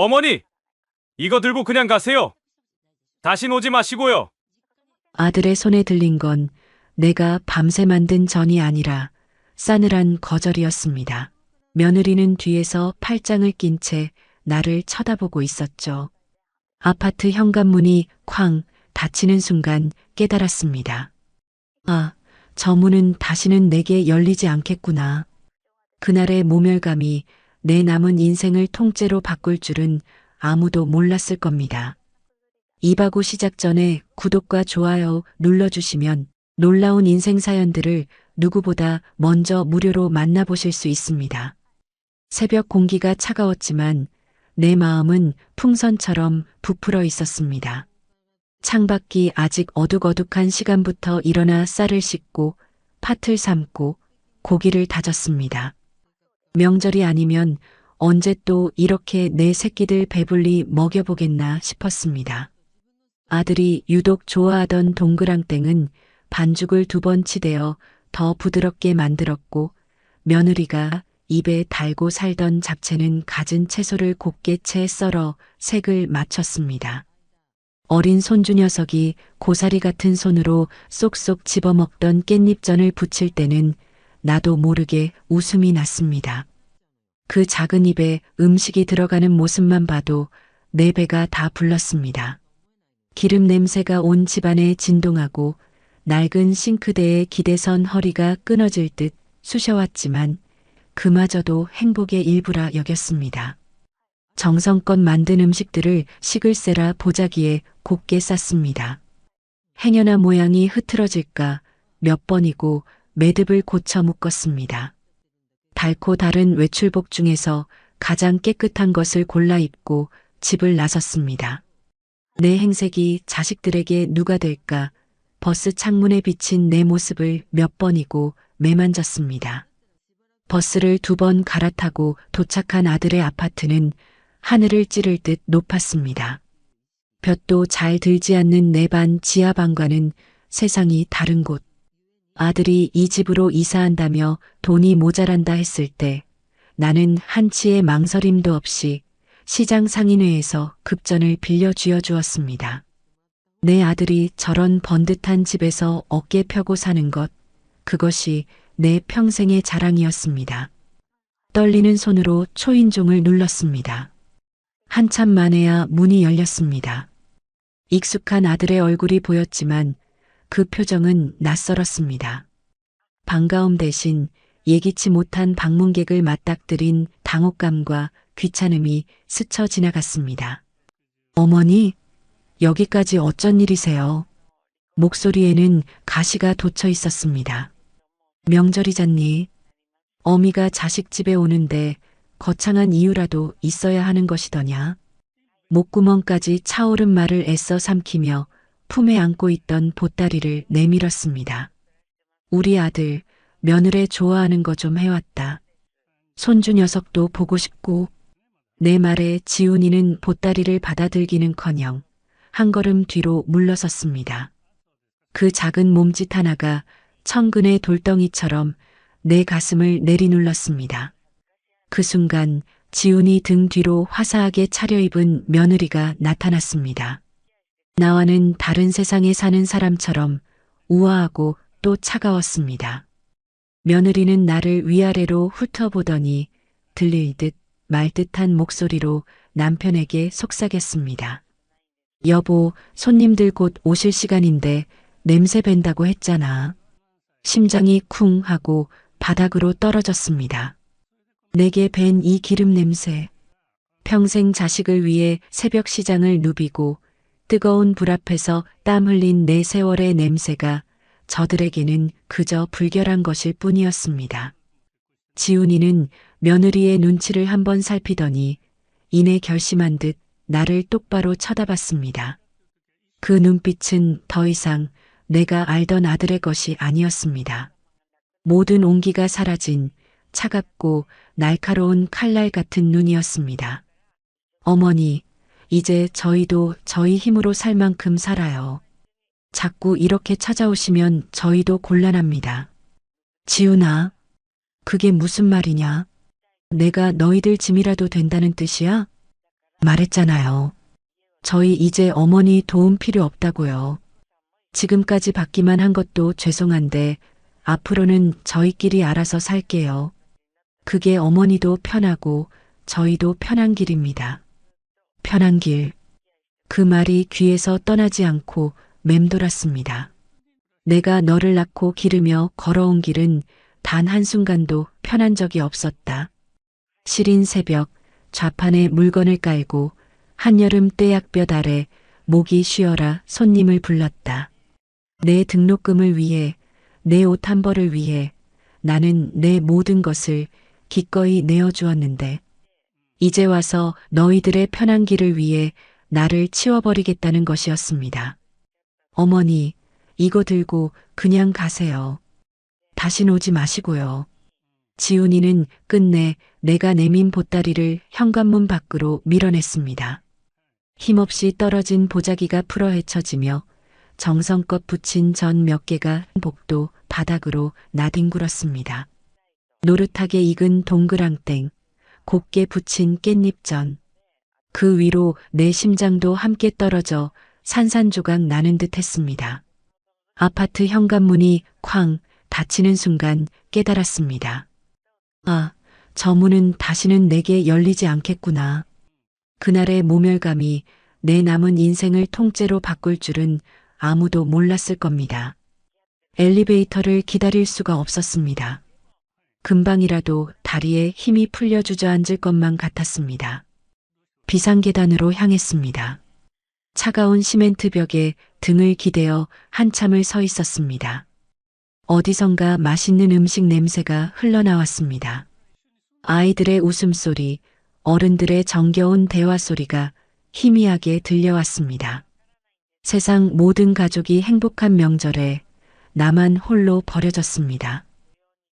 어머니, 이거 들고 그냥 가세요. 다신 오지 마시고요. 아들의 손에 들린 건 내가 밤새 만든 전이 아니라 싸늘한 거절이었습니다. 며느리는 뒤에서 팔짱을 낀 채 나를 쳐다보고 있었죠. 아파트 현관문이 쾅 닫히는 순간 깨달았습니다. 아, 저 문은 다시는 내게 열리지 않겠구나. 그날의 모멸감이 내 남은 인생을 통째로 바꿀 줄은 아무도 몰랐을 겁니다. 이바구 시작 전에 구독과 좋아요 눌러주시면 놀라운 인생 사연들을 누구보다 먼저 무료로 만나보실 수 있습니다. 새벽 공기가 차가웠지만 내 마음은 풍선처럼 부풀어 있었습니다. 창밖이 아직 어둑어둑한 시간부터 일어나 쌀을 씻고 팥을 삶고 고기를 다졌습니다. 명절이 아니면 언제 또 이렇게 내 새끼들 배불리 먹여보겠나 싶었습니다. 아들이 유독 좋아하던 동그랑땡은 반죽을 2번 치대어 더 부드럽게 만들었고 며느리가 입에 달고 살던 잡채는 갖은 채소를 곱게 채 썰어 색을 맞췄습니다. 어린 손주 녀석이 고사리 같은 손으로 쏙쏙 집어먹던 깻잎전을 부칠 때는 나도 모르게 웃음이 났습니다. 그 작은 입에 음식이 들어가는 모습만 봐도 내 배가 다 불렀습니다. 기름 냄새가 온 집안에 진동하고 낡은 싱크대에 기대선 허리가 끊어질 듯 쑤셔왔지만 그마저도 행복의 일부라 여겼습니다. 정성껏 만든 음식들을 식을세라 보자기에 곱게 쌌습니다. 행여나 모양이 흐트러질까 몇 번이고 매듭을 고쳐 묶었습니다. 달고 다른 외출복 중에서 가장 깨끗한 것을 골라 입고 집을 나섰습니다. 내 행색이 자식들에게 누가 될까 버스 창문에 비친 내 모습을 몇 번이고 매만졌습니다. 버스를 2번 갈아타고 도착한 아들의 아파트는 하늘을 찌를 듯 높았습니다. 볕도 잘 들지 않는 내 반 지하방과는 세상이 다른 곳. 아들이 이 집으로 이사한다며 돈이 모자란다 했을 때 나는 한치의 망설임도 없이 시장 상인회에서 급전을 빌려 쥐어주었습니다. 내 아들이 저런 번듯한 집에서 어깨 펴고 사는 것, 그것이 내 평생의 자랑이었습니다. 떨리는 손으로 초인종을 눌렀습니다. 한참 만에야 문이 열렸습니다. 익숙한 아들의 얼굴이 보였지만 그 표정은 낯설었습니다. 반가움 대신 예기치 못한 방문객을 맞닥뜨린 당혹감과 귀찮음이 스쳐 지나갔습니다. 어머니, 여기까지 어쩐 일이세요? 목소리에는 가시가 돋쳐 있었습니다. 명절이잖니. 어미가 자식 집에 오는데 거창한 이유라도 있어야 하는 것이더냐. 목구멍까지 차오른 말을 애써 삼키며 품에 안고 있던 보따리를 내밀었습니다. 우리 아들, 며느리 좋아하는 거 좀 해왔다. 손주 녀석도 보고 싶고. 내 말에 지훈이는 보따리를 받아들기는커녕 한 걸음 뒤로 물러섰습니다. 그 작은 몸짓 하나가 천근의 돌덩이처럼 내 가슴을 내리눌렀습니다. 그 순간 지훈이 등 뒤로 화사하게 차려입은 며느리가 나타났습니다. 나와는 다른 세상에 사는 사람처럼 우아하고 또 차가웠습니다. 며느리는 나를 위아래로 훑어보더니 들릴 듯 말 듯한 목소리로 남편에게 속삭였습니다. 여보, 손님들 곧 오실 시간인데 냄새 밴다고 했잖아. 심장이 쿵 하고 바닥으로 떨어졌습니다. 내게 밴 이 기름 냄새. 평생 자식을 위해 새벽 시장을 누비고 뜨거운 불 앞에서 땀 흘린 내 세월의 냄새가 저들에게는 그저 불결한 것일 뿐이었습니다. 지훈이는 며느리의 눈치를 한번 살피더니 이내 결심한 듯 나를 똑바로 쳐다봤습니다. 그 눈빛은 더 이상 내가 알던 아들의 것이 아니었습니다. 모든 온기가 사라진 차갑고 날카로운 칼날 같은 눈이었습니다. 어머니, 이제 저희도 저희 힘으로 살 만큼 살아요. 자꾸 이렇게 찾아오시면 저희도 곤란합니다. 지훈아, 그게 무슨 말이냐? 내가 너희들 짐이라도 된다는 뜻이야? 말했잖아요. 저희 이제 어머니 도움 필요 없다고요. 지금까지 받기만 한 것도 죄송한데 앞으로는 저희끼리 알아서 살게요. 그게 어머니도 편하고 저희도 편한 길입니다. 편한 길. 그 말이 귀에서 떠나지 않고 맴돌았습니다. 내가 너를 낳고 기르며 걸어온 길은 단 한순간도 편한 적이 없었다. 시린 새벽, 좌판에 물건을 깔고 한여름 떼약볕 아래 목이 쉬어라 손님을 불렀다. 내 등록금을 위해, 내 옷 한 벌을 위해 나는 내 모든 것을 기꺼이 내어주었는데 이제 와서 너희들의 편한 길을 위해 나를 치워버리겠다는 것이었습니다. 어머니, 이거 들고 그냥 가세요. 다신 오지 마시고요. 지훈이는 끝내 내가 내민 보따리를 현관문 밖으로 밀어냈습니다. 힘없이 떨어진 보자기가 풀어 헤쳐지며 정성껏 붙인 전 몇 개가 복도 바닥으로 나뒹굴었습니다. 노릇하게 익은 동그랑땡, 곱게 붙인 깻잎전. 그 위로 내 심장도 함께 떨어져 산산조각 나는 듯 했습니다. 아파트 현관문이 쾅 닫히는 순간 깨달았습니다. 아, 저 문은 다시는 내게 열리지 않겠구나. 그날의 모멸감이 내 남은 인생을 통째로 바꿀 줄은 아무도 몰랐을 겁니다. 엘리베이터를 기다릴 수가 없었습니다. 금방이라도 다리에 힘이 풀려 주저앉을 것만 같았습니다. 비상계단으로 향했습니다. 차가운 시멘트 벽에 등을 기대어 한참을 서 있었습니다. 어디선가 맛있는 음식 냄새가 흘러나왔습니다. 아이들의 웃음소리, 어른들의 정겨운 대화 소리가 희미하게 들려왔습니다. 세상 모든 가족이 행복한 명절에 나만 홀로 버려졌습니다.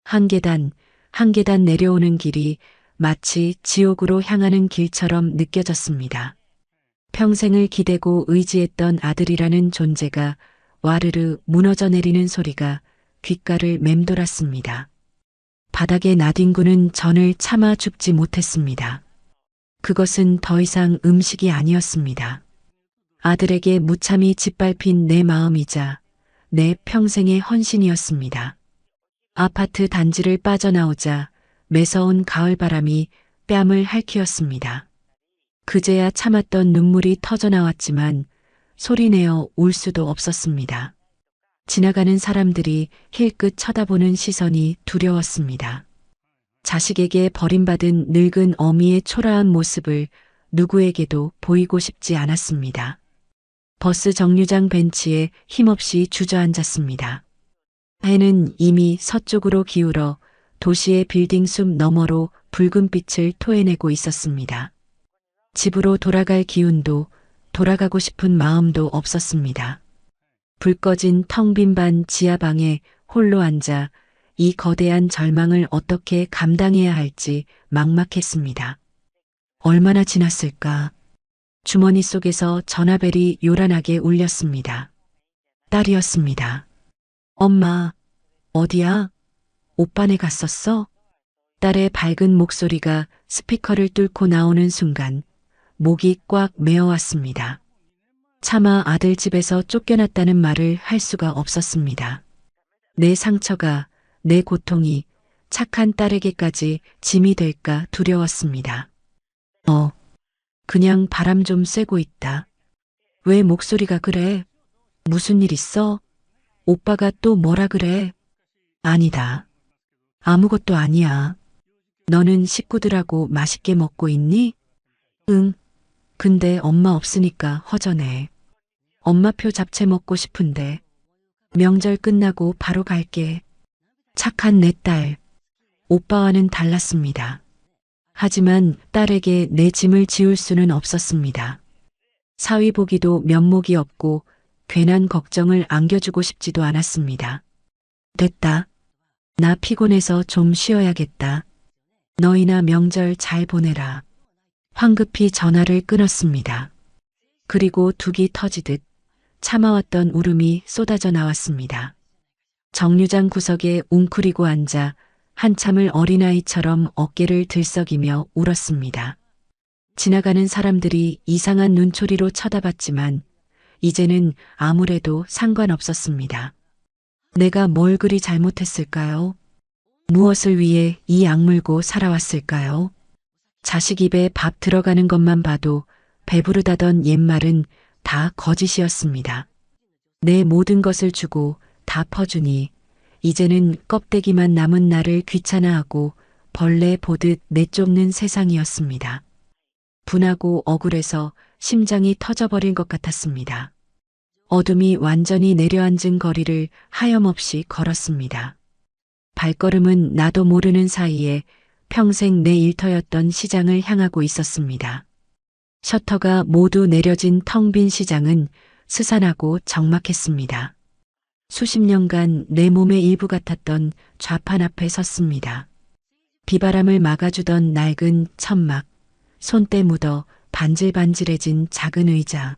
한 계단, 한 계단 내려오는 길이 마치 지옥으로 향하는 길처럼 느껴졌습니다. 평생을 기대고 의지했던 아들이라는 존재가 와르르 무너져 내리는 소리가 귓가를 맴돌았습니다. 바닥에 나뒹구는 전을 참아 죽지 못했습니다. 그것은 더 이상 음식이 아니었습니다. 아들에게 무참히 짓밟힌 내 마음이자 내 평생의 헌신이었습니다. 아파트 단지를 빠져나오자 매서운 가을바람이 뺨을 핥히었습니다. 그제야 참았던 눈물이 터져나왔지만 소리내어 울 수도 없었습니다. 지나가는 사람들이 힐끗 쳐다보는 시선이 두려웠습니다. 자식에게 버림받은 늙은 어미의 초라한 모습을 누구에게도 보이고 싶지 않았습니다. 버스 정류장 벤치에 힘없이 주저앉았습니다. 해는 이미 서쪽으로 기울어 도시의 빌딩 숲 너머로 붉은 빛을 토해내고 있었습니다. 집으로 돌아갈 기운도 돌아가고 싶은 마음도 없었습니다. 불 꺼진 텅 빈 반 지하방에 홀로 앉아 이 거대한 절망을 어떻게 감당해야 할지 막막했습니다. 얼마나 지났을까? 주머니 속에서 전화벨이 요란하게 울렸습니다. 딸이었습니다. 엄마, 어디야? 오빠네 갔었어? 딸의 밝은 목소리가 스피커를 뚫고 나오는 순간 목이 꽉 메어왔습니다. 차마 아들 집에서 쫓겨났다는 말을 할 수가 없었습니다. 내 상처가, 내 고통이 착한 딸에게까지 짐이 될까 두려웠습니다. 그냥 바람 좀 쐬고 있다. 왜 목소리가 그래? 무슨 일 있어? 오빠가 또 뭐라 그래? 아니다. 아무것도 아니야. 너는 식구들하고 맛있게 먹고 있니? 응. 근데 엄마 없으니까 허전해. 엄마표 잡채 먹고 싶은데. 명절 끝나고 바로 갈게. 착한 내 딸. 오빠와는 달랐습니다. 하지만 딸에게 내 짐을 지울 수는 없었습니다. 사위 보기도 면목이 없고 괜한 걱정을 안겨주고 싶지도 않았습니다. 됐다. 나 피곤해서 좀 쉬어야겠다. 너희나 명절 잘 보내라. 황급히 전화를 끊었습니다. 그리고 둑이 터지듯 참아왔던 울음이 쏟아져 나왔습니다. 정류장 구석에 웅크리고 앉아 한참을 어린아이처럼 어깨를 들썩이며 울었습니다. 지나가는 사람들이 이상한 눈초리로 쳐다봤지만 이제는 아무래도 상관없었습니다. 내가 뭘 그리 잘못했을까요? 무엇을 위해 이 악물고 살아왔을까요? 자식 입에 밥 들어가는 것만 봐도 배부르다던 옛말은 다 거짓이었습니다. 내 모든 것을 주고 다 퍼주니 이제는 껍데기만 남은 나를 귀찮아하고 벌레 보듯 내쫓는 세상이었습니다. 분하고 억울해서 심장이 터져버릴 것 같았습니다. 어둠이 완전히 내려앉은 거리를 하염없이 걸었습니다. 발걸음은 나도 모르는 사이에 평생 내 일터였던 시장을 향하고 있었습니다. 셔터가 모두 내려진 텅 빈 시장은 스산하고 적막했습니다. 수십 년간 내 몸의 일부 같았던 좌판 앞에 섰습니다. 비바람을 막아주던 낡은 천막, 손때 묻어 반질반질해진 작은 의자.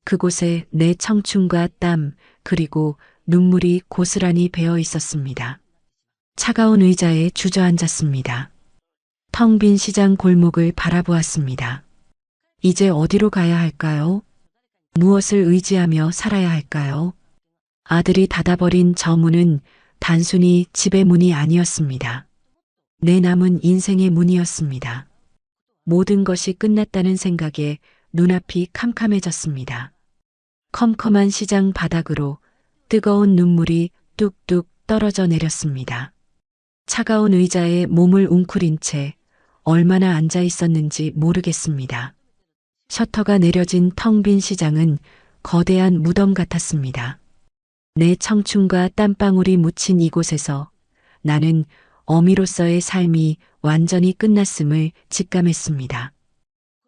그곳에 내 청춘과 땀 그리고 눈물이 고스란히 배어 있었습니다. 차가운 의자에 주저앉았습니다. 텅 빈 시장 골목을 바라보았습니다. 이제 어디로 가야 할까요? 무엇을 의지하며 살아야 할까요? 아들이 닫아버린 저 문은 단순히 집의 문이 아니었습니다. 내 남은 인생의 문이었습니다. 모든 것이 끝났다는 생각에 눈앞이 캄캄해졌습니다. 컴컴한 시장 바닥으로 뜨거운 눈물이 뚝뚝 떨어져 내렸습니다. 차가운 의자에 몸을 웅크린 채 얼마나 앉아 있었는지 모르겠습니다. 셔터가 내려진 텅 빈 시장은 거대한 무덤 같았습니다. 내 청춘과 땀방울이 묻힌 이곳에서 나는 어미로서의 삶이 완전히 끝났음을 직감했습니다.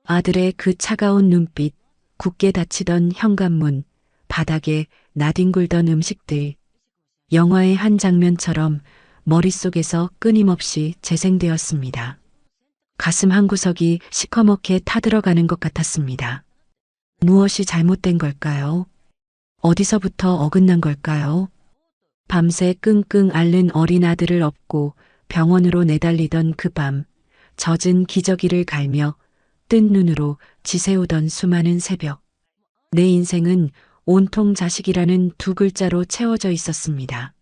아들의 그 차가운 눈빛, 굳게 닫히던 현관문, 바닥에 나뒹굴던 음식들, 영화의 한 장면처럼 머릿속에서 끊임없이 재생되었습니다. 가슴 한구석이 시커멓게 타들어가는 것 같았습니다. 무엇이 잘못된 걸까요? 어디서부터 어긋난 걸까요? 밤새 끙끙 앓는 어린 아들을 업고 병원으로 내달리던 그 밤, 젖은 기저귀를 갈며 뜬 눈으로 지새우던 수많은 새벽. 내 인생은 온통 자식이라는 두 글자로 채워져 있었습니다.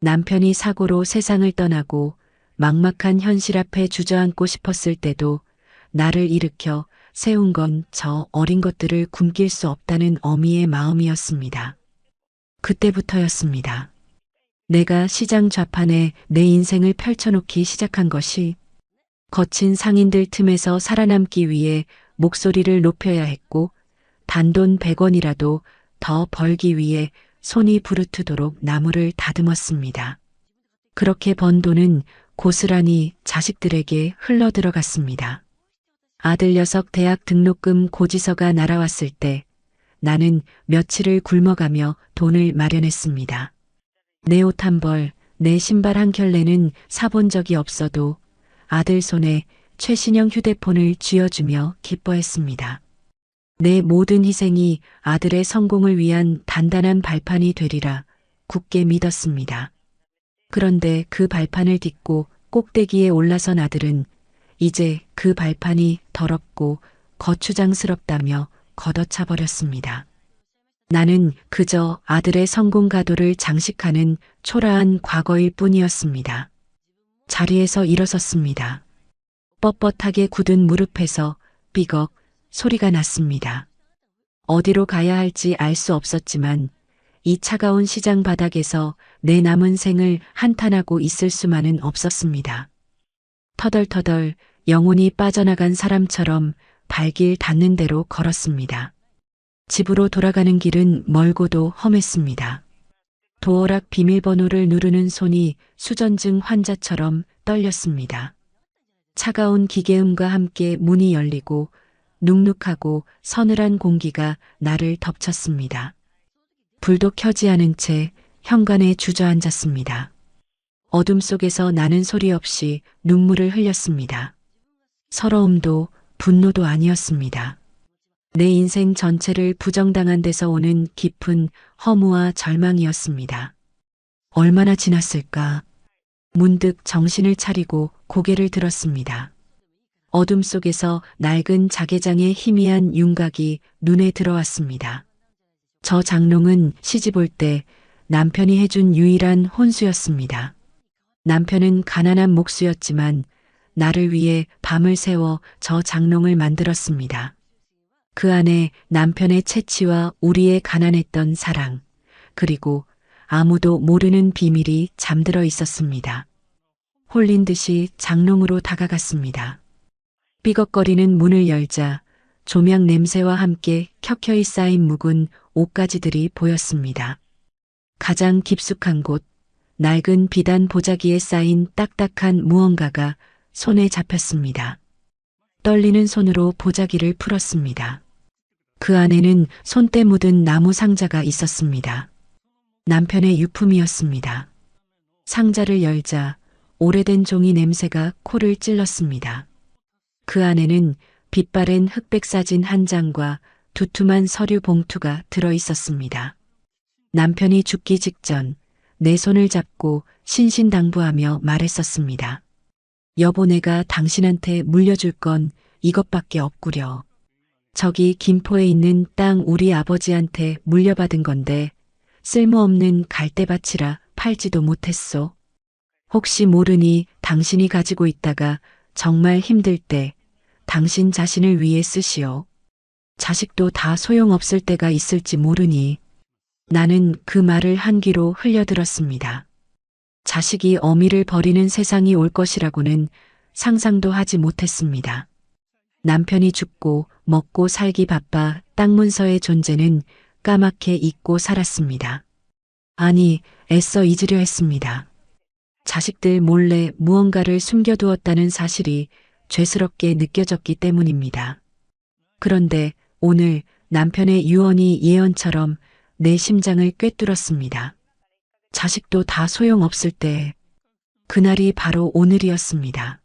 남편이 사고로 세상을 떠나고 막막한 현실 앞에 주저앉고 싶었을 때도 나를 일으켜 세운 건 저 어린 것들을 굶길 수 없다는 어미의 마음이었습니다. 그때부터였습니다. 내가 시장 좌판에 내 인생을 펼쳐놓기 시작한 것이 거친 상인들 틈에서 살아남기 위해 목소리를 높여야 했고 단돈 100원이라도 더 벌기 위해 손이 부르트도록 나무를 다듬었습니다. 그렇게 번 돈은 고스란히 자식들에게 흘러들어갔습니다. 아들 녀석 대학 등록금 고지서가 날아왔을 때 나는 며칠을 굶어가며 돈을 마련했습니다. 내 옷 한 벌, 내 신발 한 켤레는 사본 적이 없어도 아들 손에 최신형 휴대폰을 쥐어주며 기뻐했습니다. 내 모든 희생이 아들의 성공을 위한 단단한 발판이 되리라 굳게 믿었습니다. 그런데 그 발판을 딛고 꼭대기에 올라선 아들은 이제 그 발판이 더럽고 거추장스럽다며 걷어차 버렸습니다. 나는 그저 아들의 성공 가도를 장식하는 초라한 과거일 뿐이었습니다. 자리에서 일어섰습니다. 뻣뻣하게 굳은 무릎에서 삐걱 소리가 났습니다. 어디로 가야 할지 알 수 없었지만 이 차가운 시장 바닥에서 내 남은 생을 한탄하고 있을 수만은 없었습니다. 터덜터덜 영혼이 빠져나간 사람처럼 발길 닿는 대로 걸었습니다. 집으로 돌아가는 길은 멀고도 험했습니다. 도어락 비밀번호를 누르는 손이 수전증 환자처럼 떨렸습니다. 차가운 기계음과 함께 문이 열리고 눅눅하고 서늘한 공기가 나를 덮쳤습니다. 불도 켜지 않은 채 현관에 주저앉았습니다. 어둠 속에서 나는 소리 없이 눈물을 흘렸습니다. 서러움도 분노도 아니었습니다. 내 인생 전체를 부정당한 데서 오는 깊은 허무와 절망이었습니다. 얼마나 지났을까? 문득 정신을 차리고 고개를 들었습니다. 어둠 속에서 낡은 자개장의 희미한 윤곽이 눈에 들어왔습니다. 저 장롱은 시집 올 때 남편이 해준 유일한 혼수였습니다. 남편은 가난한 목수였지만 나를 위해 밤을 새워 저 장롱을 만들었습니다. 그 안에 남편의 채취와 우리의 가난했던 사랑, 그리고 아무도 모르는 비밀이 잠들어 있었습니다. 홀린 듯이 장롱으로 다가갔습니다. 삐걱거리는 문을 열자 조명 냄새와 함께 켜켜이 쌓인 묵은 옷가지들이 보였습니다. 가장 깊숙한 곳, 낡은 비단 보자기에 쌓인 딱딱한 무언가가 손에 잡혔습니다. 떨리는 손으로 보자기를 풀었습니다. 그 안에는 손때 묻은 나무 상자가 있었습니다. 남편의 유품이었습니다. 상자를 열자 오래된 종이 냄새가 코를 찔렀습니다. 그 안에는 빛바랜 흑백 사진 한 장과 두툼한 서류 봉투가 들어 있었습니다. 남편이 죽기 직전 내 손을 잡고 신신당부하며 말했었습니다. 여보, 내가 당신한테 물려줄 건 이것밖에 없구려. 저기 김포에 있는 땅 우리 아버지한테 물려받은 건데 쓸모없는 갈대밭이라 팔지도 못했소. 혹시 모르니 당신이 가지고 있다가 정말 힘들 때 당신 자신을 위해 쓰시오. 자식도 다 소용없을 때가 있을지 모르니. 나는 그 말을 한 귀로 흘려들었습니다. 자식이 어미를 버리는 세상이 올 것이라고는 상상도 하지 못했습니다. 남편이 죽고 먹고 살기 바빠 땅 문서의 존재는 까맣게 잊고 살았습니다. 아니, 애써 잊으려 했습니다. 자식들 몰래 무언가를 숨겨두었다는 사실이 죄스럽게 느껴졌기 때문입니다. 그런데 오늘 남편의 유언이 예언처럼 내 심장을 꿰뚫었습니다. 자식도 다 소용없을 때, 그날이 바로 오늘이었습니다.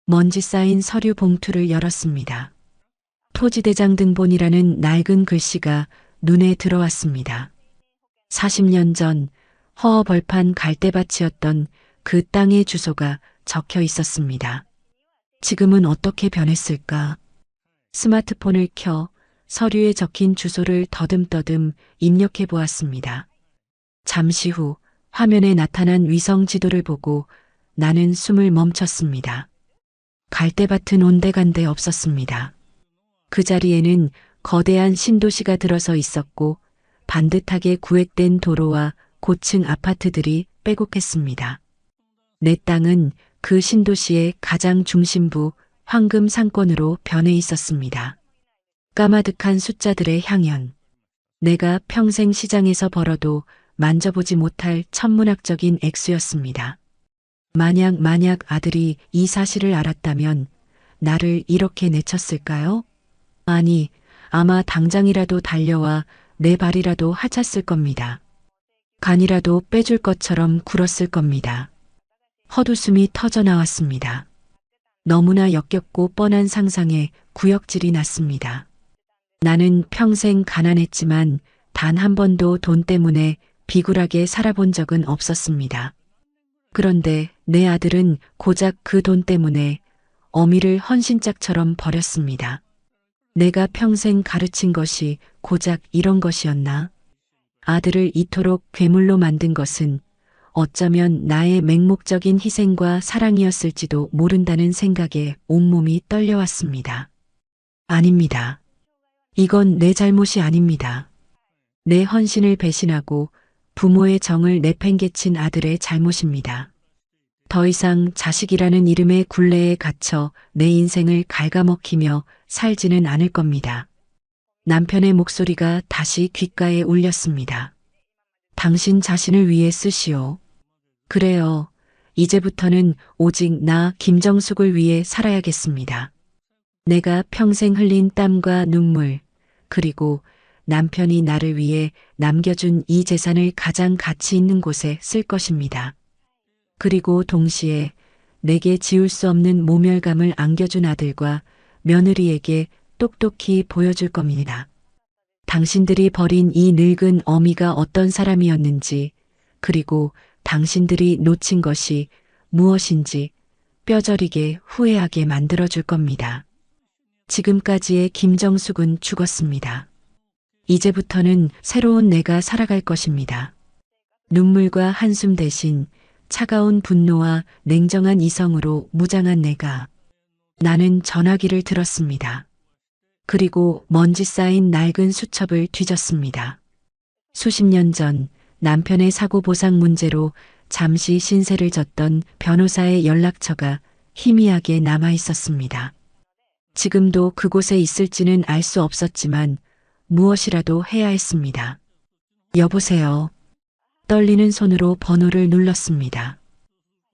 먼지 쌓인 서류 봉투를 열었습니다. 토지대장 등본이라는 낡은 글씨가 눈에 들어왔습니다. 40년 전 허허벌판 갈대밭이었던 그 땅의 주소가 적혀 있었습니다. 지금은 어떻게 변했을까? 스마트폰을 켜 서류에 적힌 주소를 더듬더듬 입력해 보았습니다. 잠시 후 화면에 나타난 위성 지도를 보고 나는 숨을 멈췄습니다. 갈대밭은 온데간데 없었습니다. 그 자리에는 거대한 신도시가 들어서 있었고 반듯하게 구획된 도로와 고층 아파트들이 빼곡했습니다. 내 땅은 그 신도시의 가장 중심부 황금 상권으로 변해 있었습니다. 까마득한 숫자들의 향연. 내가 평생 시장에서 벌어도 만져보지 못할 천문학적인 액수였습니다. 만약 아들이 이 사실을 알았다면 나를 이렇게 내쳤을까요? 아니, 아마 당장이라도 달려와 내 발이라도 하찼을 겁니다. 간이라도 빼줄 것처럼 굴었을 겁니다. 헛웃음이 터져 나왔습니다. 너무나 역겹고 뻔한 상상에 구역질이 났습니다. 나는 평생 가난했지만 단 한 번도 돈 때문에 비굴하게 살아본 적은 없었습니다. 그런데 내 아들은 고작 그 돈 때문에 어미를 헌신짝처럼 버렸습니다. 내가 평생 가르친 것이 고작 이런 것이었나? 아들을 이토록 괴물로 만든 것은 어쩌면 나의 맹목적인 희생과 사랑이었을지도 모른다는 생각에 온몸이 떨려왔습니다. 아닙니다. 이건 내 잘못이 아닙니다. 내 헌신을 배신하고 부모의 정을 내팽개친 아들의 잘못입니다. 더 이상 자식이라는 이름의 굴레에 갇혀 내 인생을 갉아먹히며 살지는 않을 겁니다. 남편의 목소리가 다시 귓가에 울렸습니다. 당신 자신을 위해 쓰시오. 그래요. 이제부터는 오직 나 김정숙을 위해 살아야겠습니다. 내가 평생 흘린 땀과 눈물, 그리고 남편이 나를 위해 남겨준 이 재산을 가장 가치 있는 곳에 쓸 것입니다. 그리고 동시에 내게 지울 수 없는 모멸감을 안겨준 아들과 며느리에게 똑똑히 보여줄 겁니다. 당신들이 버린 이 늙은 어미가 어떤 사람이었는지, 그리고 당신들이 놓친 것이 무엇인지 뼈저리게 후회하게 만들어줄 겁니다. 지금까지의 김정숙은 죽었습니다. 이제부터는 새로운 내가 살아갈 것입니다. 눈물과 한숨 대신 차가운 분노와 냉정한 이성으로 무장한 내가. 나는 전화기를 들었습니다. 그리고 먼지 쌓인 낡은 수첩을 뒤졌습니다. 수십 년 전 남편의 사고 보상 문제로 잠시 신세를 졌던 변호사의 연락처가 희미하게 남아 있었습니다. 지금도 그곳에 있을지는 알 수 없었지만 무엇이라도 해야 했습니다. 여보세요. 떨리는 손으로 번호를 눌렀습니다.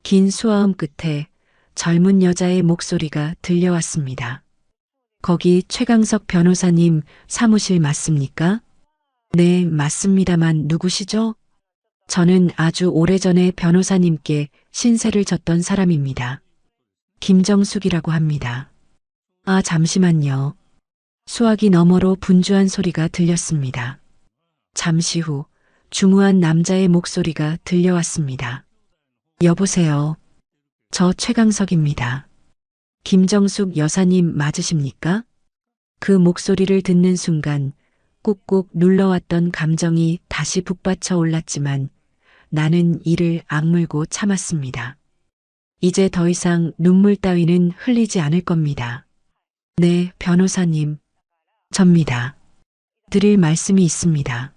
긴 수화음 끝에 젊은 여자의 목소리가 들려왔습니다. 거기 최강석 변호사님 사무실 맞습니까? 네, 맞습니다만 누구시죠? 저는 아주 오래전에 변호사님께 신세를 졌던 사람입니다. 김정숙이라고 합니다. 아, 잠시만요. 수화기 너머로 분주한 소리가 들렸습니다. 잠시 후 중후한 남자의 목소리가 들려왔습니다. 여보세요. 저 최강석입니다. 김정숙 여사님 맞으십니까? 그 목소리를 듣는 순간 꾹꾹 눌러왔던 감정이 다시 북받쳐 올랐지만 나는 이를 악물고 참았습니다. 이제 더 이상 눈물 따위는 흘리지 않을 겁니다. 네, 변호사님. 접니다. 드릴 말씀이 있습니다.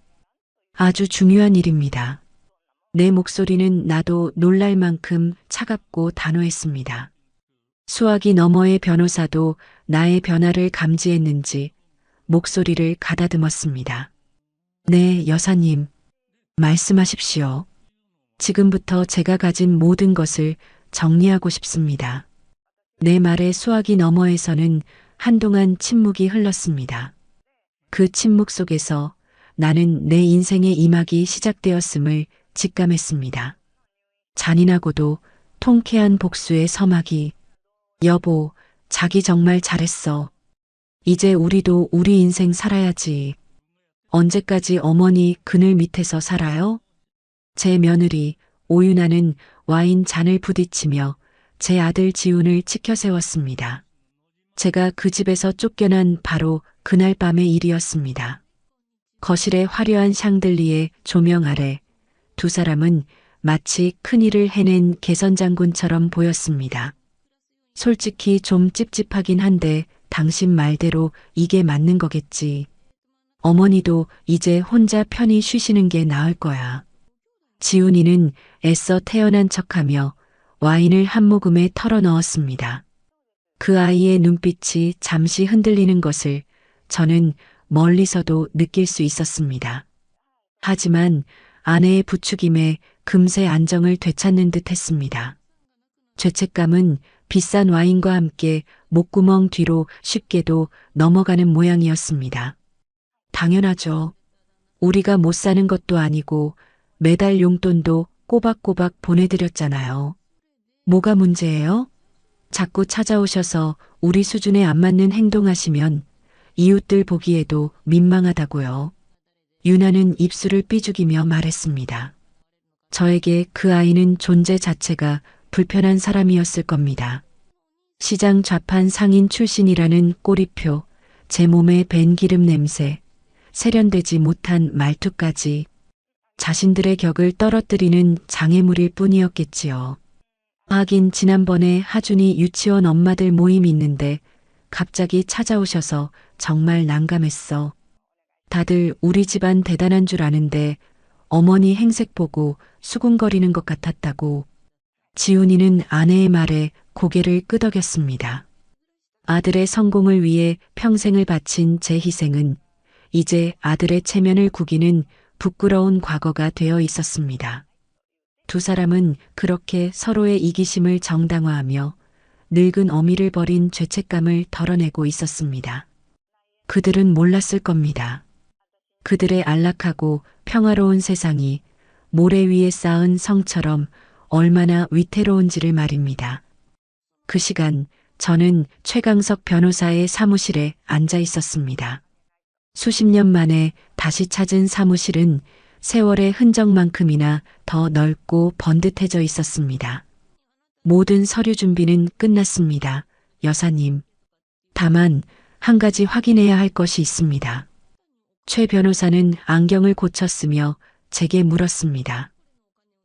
아주 중요한 일입니다. 내 목소리는 나도 놀랄 만큼 차갑고 단호했습니다. 수화기 너머의 변호사도 나의 변화를 감지했는지 목소리를 가다듬었습니다. 네, 여사님. 말씀하십시오. 지금부터 제가 가진 모든 것을 정리하고 싶습니다. 내 말의 수화기 너머에서는 한동안 침묵이 흘렀습니다. 그 침묵 속에서 나는 내 인생의 이막이 시작되었음을 직감했습니다. 잔인하고도 통쾌한 복수의 서막이. 여보, 자기 정말 잘했어. 이제 우리도 우리 인생 살아야지. 언제까지 어머니 그늘 밑에서 살아요? 제 며느리 오윤아는 와인 잔을 부딪히며 제 아들 지훈을 치켜 세웠습니다. 제가 그 집에서 쫓겨난 바로 그날 밤의 일이었습니다. 거실의 화려한 샹들리에 조명 아래 두 사람은 마치 큰일을 해낸 개선장군처럼 보였습니다. 솔직히 좀 찝찝하긴 한데 당신 말대로 이게 맞는 거겠지. 어머니도 이제 혼자 편히 쉬시는 게 나을 거야. 지훈이는 애써 태연한 척하며 와인을 한 모금에 털어 넣었습니다. 그 아이의 눈빛이 잠시 흔들리는 것을 저는 멀리서도 느낄 수 있었습니다. 하지만 아내의 부추김에 금세 안정을 되찾는 듯 했습니다. 죄책감은 비싼 와인과 함께 목구멍 뒤로 쉽게도 넘어가는 모양이었습니다. 당연하죠. 우리가 못 사는 것도 아니고 매달 용돈도 꼬박꼬박 보내드렸잖아요. 뭐가 문제예요? 자꾸 찾아오셔서 우리 수준에 안 맞는 행동하시면 이웃들 보기에도 민망하다고요. 유나는 입술을 삐죽이며 말했습니다. 저에게 그 아이는 존재 자체가 불편한 사람이었을 겁니다. 시장 좌판 상인 출신이라는 꼬리표, 제 몸에 밴 기름 냄새, 세련되지 못한 말투까지 자신들의 격을 떨어뜨리는 장애물일 뿐이었겠지요. 하긴 지난번에 하준이 유치원 엄마들 모임 있는데 갑자기 찾아오셔서 정말 난감했어. 다들 우리 집안 대단한 줄 아는데 어머니 행색 보고 수군거리는 것 같았다고. 지훈이는 아내의 말에 고개를 끄덕였습니다. 아들의 성공을 위해 평생을 바친 제 희생은 이제 아들의 체면을 구기는 부끄러운 과거가 되어 있었습니다. 두 사람은 그렇게 서로의 이기심을 정당화하며 늙은 어미를 버린 죄책감을 덜어내고 있었습니다. 그들은 몰랐을 겁니다. 그들의 안락하고 평화로운 세상이 모래 위에 쌓은 성처럼 얼마나 위태로운지를 말입니다. 그 시간 저는 최강석 변호사의 사무실에 앉아 있었습니다. 수십 년 만에 다시 찾은 사무실은 세월의 흔적만큼이나 더 넓고 번듯해져 있었습니다. 모든 서류 준비는 끝났습니다. 여사님. 다만 한 가지 확인해야 할 것이 있습니다. 최 변호사는 안경을 고쳤으며 제게 물었습니다.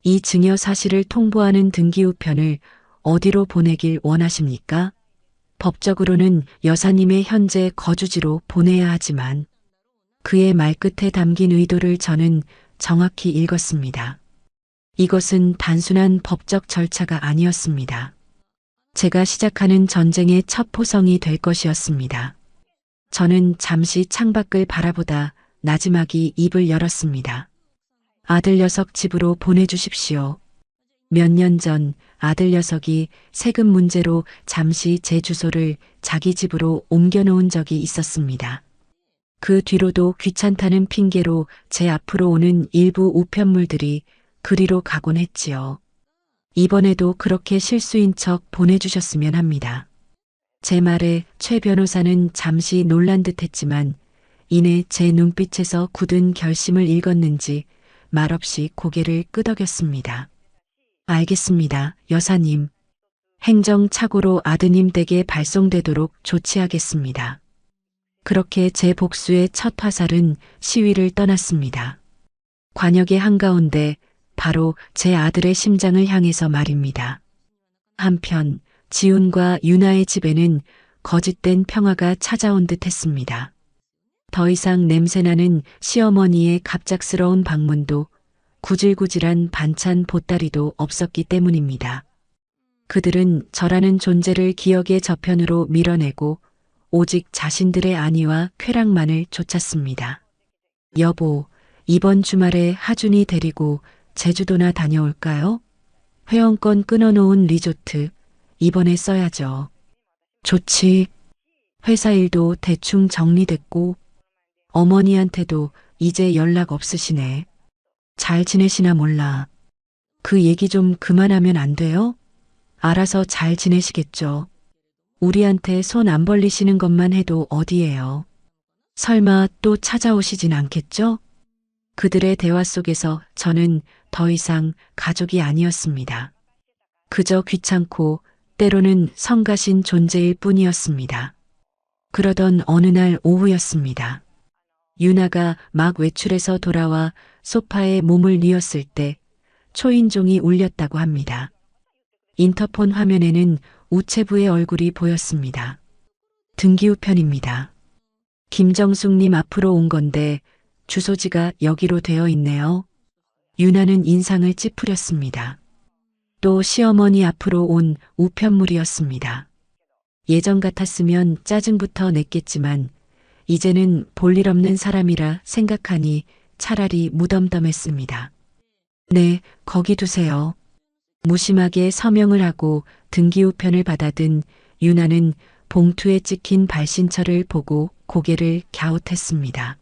이 증여 사실을 통보하는 등기우편을 어디로 보내길 원하십니까? 법적으로는 여사님의 현재 거주지로 보내야 하지만 그의 말끝에 담긴 의도를 저는 정확히 읽었습니다. 이것은 단순한 법적 절차가 아니었습니다. 제가 시작하는 전쟁의 첫 포성이 될 것이었습니다. 저는 잠시 창밖을 바라보다 나지막이 입을 열었습니다. 아들 녀석 집으로 보내주십시오. 몇 년 전 아들 녀석이 세금 문제로 잠시 제 주소를 자기 집으로 옮겨놓은 적이 있었습니다. 그 뒤로도 귀찮다는 핑계로 제 앞으로 오는 일부 우편물들이 그리로 가곤 했지요. 이번에도 그렇게 실수인 척 보내주셨으면 합니다. 제 말에 최 변호사는 잠시 놀란 듯 했지만 이내 제 눈빛에서 굳은 결심을 읽었는지 말없이 고개를 끄덕였습니다. 알겠습니다, 여사님. 행정착오로 아드님 댁에 발송되도록 조치하겠습니다. 그렇게 제 복수의 첫 화살은 시위를 떠났습니다. 관역의 한가운데 바로 제 아들의 심장을 향해서 말입니다. 한편 지훈과 유나의 집에는 거짓된 평화가 찾아온 듯 했습니다. 더 이상 냄새나는 시어머니의 갑작스러운 방문도 구질구질한 반찬 보따리도 없었기 때문입니다. 그들은 저라는 존재를 기억의 저편으로 밀어내고 오직 자신들의 안위와 쾌락만을 좇았습니다. 여보, 이번 주말에 하준이 데리고 제주도나 다녀올까요? 회원권 끊어놓은 리조트, 이번에 써야죠. 좋지. 회사 일도 대충 정리됐고 어머니한테도 이제 연락 없으시네. 잘 지내시나 몰라. 그 얘기 좀 그만하면 안 돼요? 알아서 잘 지내시겠죠. 우리한테 손 안 벌리시는 것만 해도 어디예요. 설마 또 찾아오시진 않겠죠? 그들의 대화 속에서 저는 더 이상 가족이 아니었습니다. 그저 귀찮고 때로는 성가신 존재일 뿐이었습니다. 그러던 어느 날 오후였습니다. 유나가 막 외출해서 돌아와 소파에 몸을 뉘었을 때 초인종이 울렸다고 합니다. 인터폰 화면에는 우체부의 얼굴이 보였습니다. 등기우편입니다. 김정숙님 앞으로 온 건데 주소지가 여기로 되어 있네요. 유나는 인상을 찌푸렸습니다. 또 시어머니 앞으로 온 우편물이었습니다. 예전 같았으면 짜증부터 냈겠지만 이제는 볼일 없는 사람이라 생각하니 차라리 무덤덤했습니다. 네, 거기 두세요. 무심하게 서명을 하고 등기우편을 받아든 유나는 봉투에 찍힌 발신처를 보고 고개를 갸웃했습니다.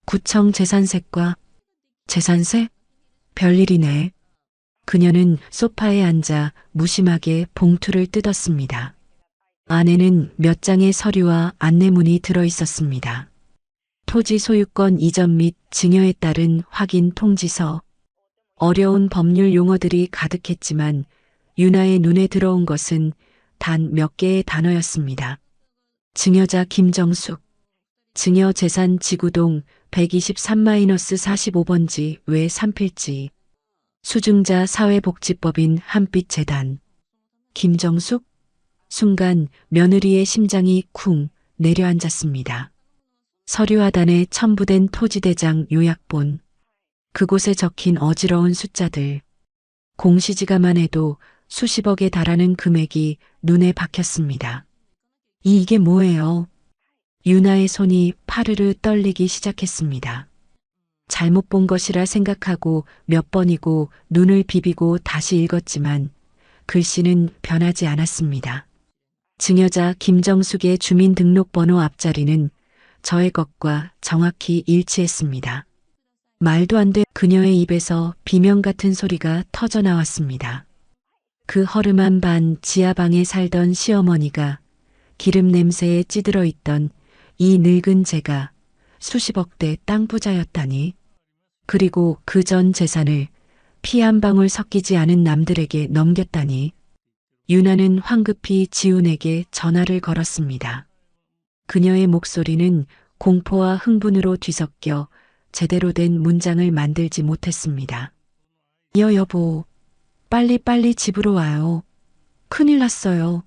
구청 재산세과 재산세? 별일이네. 그녀는 소파에 앉아 무심하게 봉투를 뜯었습니다. 안에는 몇 장의 서류와 안내문이 들어 있었습니다. 토지 소유권 이전 및 증여에 따른 확인 통지서. 어려운 법률 용어들이 가득했지만 유나의 눈에 들어온 것은 단 몇 개의 단어였습니다. 증여자 김정숙, 증여재산 지구동 123-45번지 외 3필지, 수증자 사회복지법인 한빛재단. 김정숙? 순간 며느리의 심장이 쿵 내려앉았습니다. 서류 하단에 첨부된 토지대장 요약본. 그곳에 적힌 어지러운 숫자들. 공시지가만 해도 수십억에 달하는 금액이 눈에 박혔습니다. 이게 뭐예요? 유나의 손이 파르르 떨리기 시작했습니다. 잘못 본 것이라 생각하고 몇 번이고 눈을 비비고 다시 읽었지만 글씨는 변하지 않았습니다. 증여자 김정숙의 주민등록번호 앞자리는 저의 것과 정확히 일치했습니다. 말도 안 돼. 그녀의 입에서 비명 같은 소리가 터져 나왔습니다. 그 허름한 반 지하방에 살던 시어머니가 기름 냄새에 찌들어 있던 이 늙은 제가 수십억대 땅 부자였다니. 그리고 그 전 재산을 피 한 방울 섞이지 않은 남들에게 넘겼다니. 유나는 황급히 지훈에게 전화를 걸었습니다. 그녀의 목소리는 공포와 흥분으로 뒤섞여 제대로 된 문장을 만들지 못했습니다. 여보, 빨리 집으로 와요. 큰일 났어요.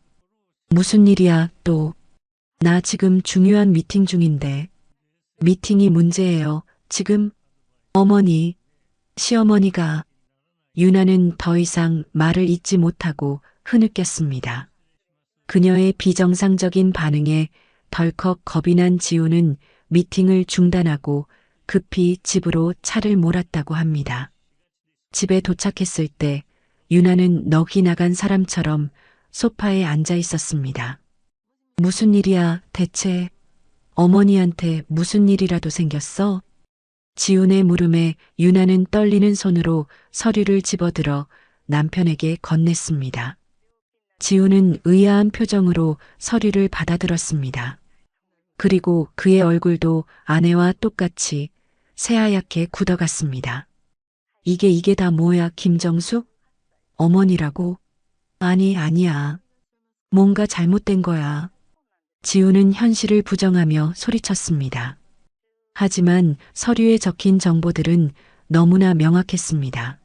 무슨 일이야, 또. 나 지금 중요한 미팅 중인데. 미팅이 문제예요. 지금 어머니, 시어머니가. 유나는 더 이상 말을 잇지 못하고 흐느꼈습니다. 그녀의 비정상적인 반응에 덜컥 겁이 난 지우는 미팅을 중단하고 급히 집으로 차를 몰았다고 합니다. 집에 도착했을 때 유나는 넋이 나간 사람처럼 소파에 앉아 있었습니다. 무슨 일이야, 대체? 어머니한테 무슨 일이라도 생겼어? 지훈의 물음에 유나는 떨리는 손으로 서류를 집어들어 남편에게 건넸습니다. 지훈은 의아한 표정으로 서류를 받아들었습니다. 그리고 그의 얼굴도 아내와 똑같이 새하얗게 굳어갔습니다. 이게 다 뭐야, 김정숙? 어머니라고? 아니야. 뭔가 잘못된 거야. 지훈은 현실을 부정하며 소리쳤습니다. 하지만 서류에 적힌 정보들은 너무나 명확했습니다.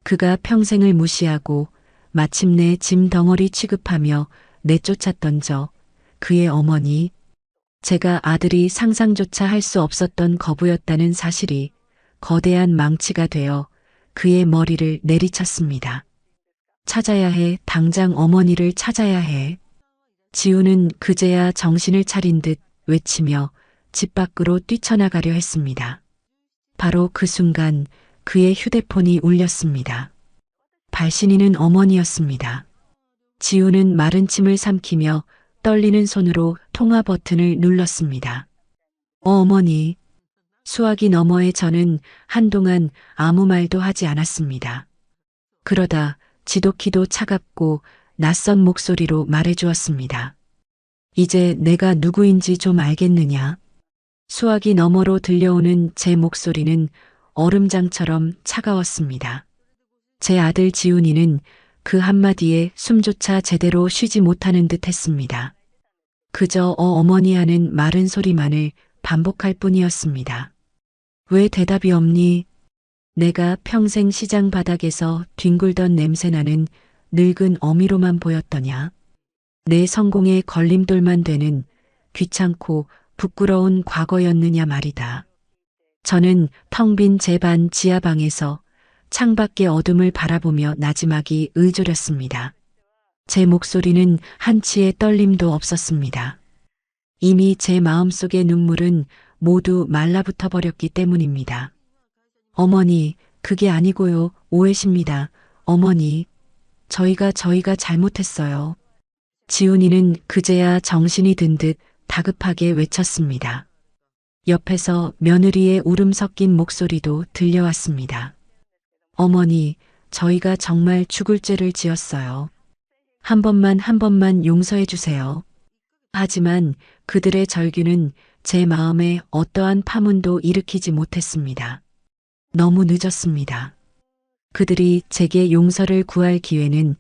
그가 평생을 무시하고 마침내 짐 덩어리 취급하며 내쫓았던 그의 어머니, 제가 아들이 상상조차 할 수 없었던 거부였다는 사실이 거대한 망치가 되어 그의 머리를 내리쳤습니다. 찾아야 해, 당장 어머니를 찾아야 해. 지우는 그제야 정신을 차린 듯 외치며 집 밖으로 뛰쳐나가려 했습니다. 바로 그 순간 그의 휴대폰이 울렸습니다. 발신인은 어머니였습니다. 지우는 마른 침을 삼키며 떨리는 손으로 통화 버튼을 눌렀습니다. 어머니. 수화기 너머에 저는 한동안 아무 말도 하지 않았습니다. 그러다 지독히도 차갑고 낯선 목소리로 말해주었습니다. 이제 내가 누구인지 좀 알겠느냐? 수화기 너머로 들려오는 제 목소리는 얼음장처럼 차가웠습니다. 제 아들 지훈이는 그 한마디에 숨조차 제대로 쉬지 못하는 듯 했습니다. 그저 어머니 하는 마른 소리만을 반복할 뿐이었습니다. 왜 대답이 없니? 내가 평생 시장 바닥에서 뒹굴던 냄새나는 늙은 어미로만 보였더냐? 내 성공의 걸림돌만 되는 귀찮고 부끄러운 과거였느냐 말이다. 저는 텅 빈 제 반 지하방에서 창밖의 어둠을 바라보며 나지막이 의졸였습니다. 제 목소리는 한치의 떨림도 없었습니다. 이미 제 마음속의 눈물은 모두 말라붙어 버렸기 때문입니다. 어머니, 그게 아니고요. 오해십니다. 어머니, 저희가 잘못했어요. 지훈이는 그제야 정신이 든 듯 다급하게 외쳤습니다. 옆에서 며느리의 울음 섞인 목소리도 들려왔습니다. 어머니, 저희가 정말 죽을 죄를 지었어요. 한 번만 용서해 주세요. 하지만 그들의 절규는 제 마음에 어떠한 파문도 일으키지 못했습니다. 너무 늦었습니다. 그들이 제게 용서를 구할 기회는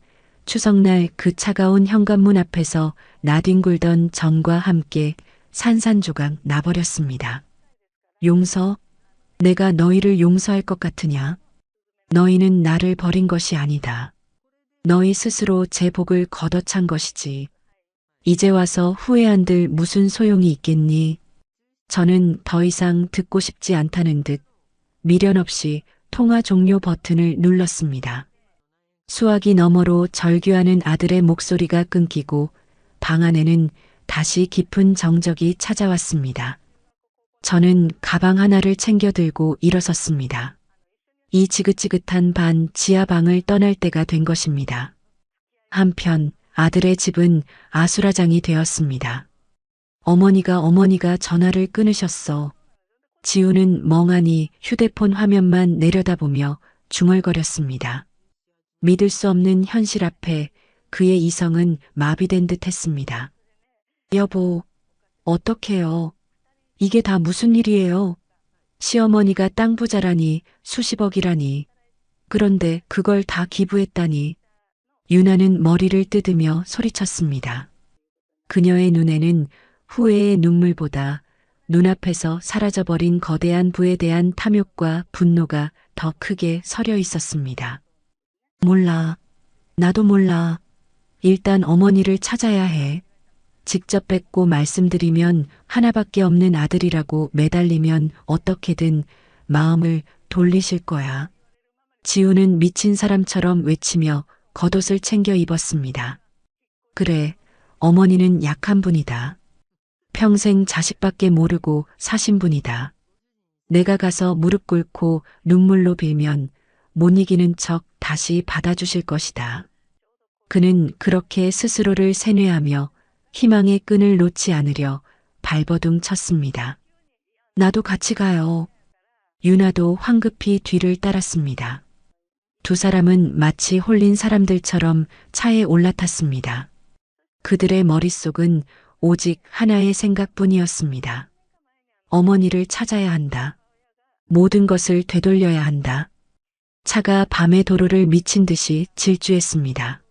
추석날 그 차가운 현관문 앞에서 나뒹굴던 전과 함께 산산조각 나버렸습니다. 용서? 내가 너희를 용서할 것 같으냐? 너희는 나를 버린 것이 아니다. 너희 스스로 제 복을 걷어찬 것이지. 이제 와서 후회한들 무슨 소용이 있겠니? 저는 더 이상 듣고 싶지 않다는 듯 미련 없이 통화 종료 버튼을 눌렀습니다. 수화기 너머로 절규하는 아들의 목소리가 끊기고 방 안에는 다시 깊은 정적이 찾아왔습니다. 저는 가방 하나를 챙겨 들고 일어섰습니다. 이 지긋지긋한 반 지하방을 떠날 때가 된 것입니다. 한편 아들의 집은 아수라장이 되었습니다. 어머니가 전화를 끊으셨어. 지우는 멍하니 휴대폰 화면만 내려다보며 중얼거렸습니다. 믿을 수 없는 현실 앞에 그의 이성은 마비된 듯 했습니다. 여보, 어떡해요? 이게 다 무슨 일이에요? 시어머니가 땅 부자라니 수십억이라니. 그런데 그걸 다 기부했다니. 유나는 머리를 뜯으며 소리쳤습니다. 그녀의 눈에는 후회의 눈물보다 눈앞에서 사라져버린 거대한 부에 대한 탐욕과 분노가 더 크게 서려 있었습니다. 몰라. 나도 몰라. 일단 어머니를 찾아야 해. 직접 뵙고 말씀드리면 하나밖에 없는 아들이라고 매달리면 어떻게든 마음을 돌리실 거야. 지우는 미친 사람처럼 외치며 겉옷을 챙겨 입었습니다. 그래, 어머니는 약한 분이다. 평생 자식밖에 모르고 사신 분이다. 내가 가서 무릎 꿇고 눈물로 빌면 못 이기는 척 다시 받아주실 것이다. 그는 그렇게 스스로를 세뇌하며 희망의 끈을 놓지 않으려 발버둥 쳤습니다. 나도 같이 가요. 유나도 황급히 뒤를 따랐습니다. 두 사람은 마치 홀린 사람들처럼 차에 올라탔습니다. 그들의 머릿속은 오직 하나의 생각뿐이었습니다. 어머니를 찾아야 한다. 모든 것을 되돌려야 한다. 차가 밤의 도로를 미친 듯이 질주했습니다.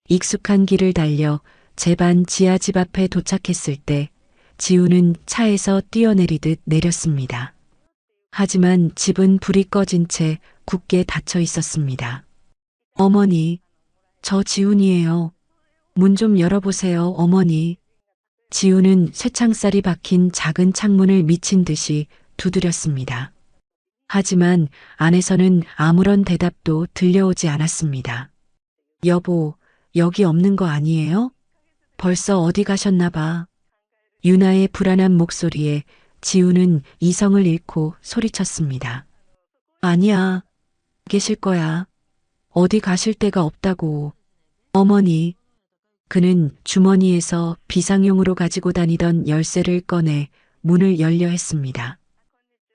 익숙한 길을 달려 제반 지하 집 앞에 도착했을 때 지우는 차에서 뛰어내리듯 내렸습니다. 하지만 집은 불이 꺼진 채 굳게 닫혀 있었습니다. 어머니, 저 지훈이에요. 문 좀 열어보세요, 어머니. 지훈은 쇠창살이 박힌 작은 창문을 미친 듯이 두드렸습니다. 하지만 안에서는 아무런 대답도 들려오지 않았습니다. 여보, 여기 없는 거 아니에요? 벌써 어디 가셨나 봐. 유나의 불안한 목소리에 지우는 이성을 잃고 소리쳤습니다. 아니야, 계실 거야. 어디 가실 데가 없다고. 어머니. 그는 주머니에서 비상용으로 가지고 다니던 열쇠를 꺼내 문을 열려 했습니다.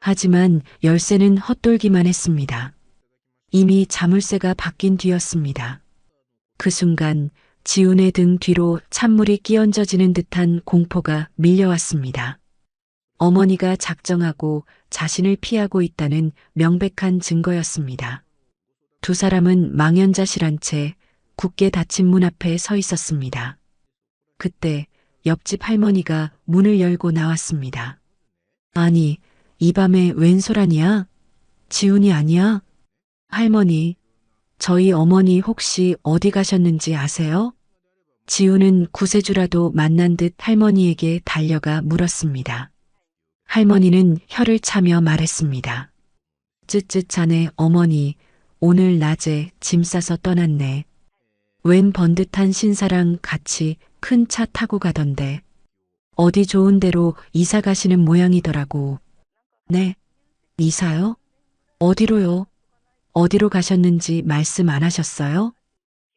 하지만 열쇠는 헛돌기만 했습니다. 이미 자물쇠가 바뀐 뒤였습니다. 그 순간 지훈의 등 뒤로 찬물이 끼얹어지는 듯한 공포가 밀려왔습니다. 어머니가 작정하고 자신을 피하고 있다는 명백한 증거였습니다. 두 사람은 망연자실한 채 굳게 닫힌 문 앞에 서 있었습니다. 그때 옆집 할머니가 문을 열고 나왔습니다. 아니, 이 밤에 웬 소란이야? 지훈이 아니야? 할머니, 저희 어머니 혹시 어디 가셨는지 아세요? 지훈은 구세주라도 만난 듯 할머니에게 달려가 물었습니다. 할머니는 혀를 차며 말했습니다. 쯧쯧 자네 어머니, 오늘 낮에 짐 싸서 떠났네. 웬 번듯한 신사랑 같이 큰 차 타고 가던데. 어디 좋은 데로 이사 가시는 모양이더라고. 네, 이사요? 어디로요? 어디로 가셨는지 말씀 안 하셨어요?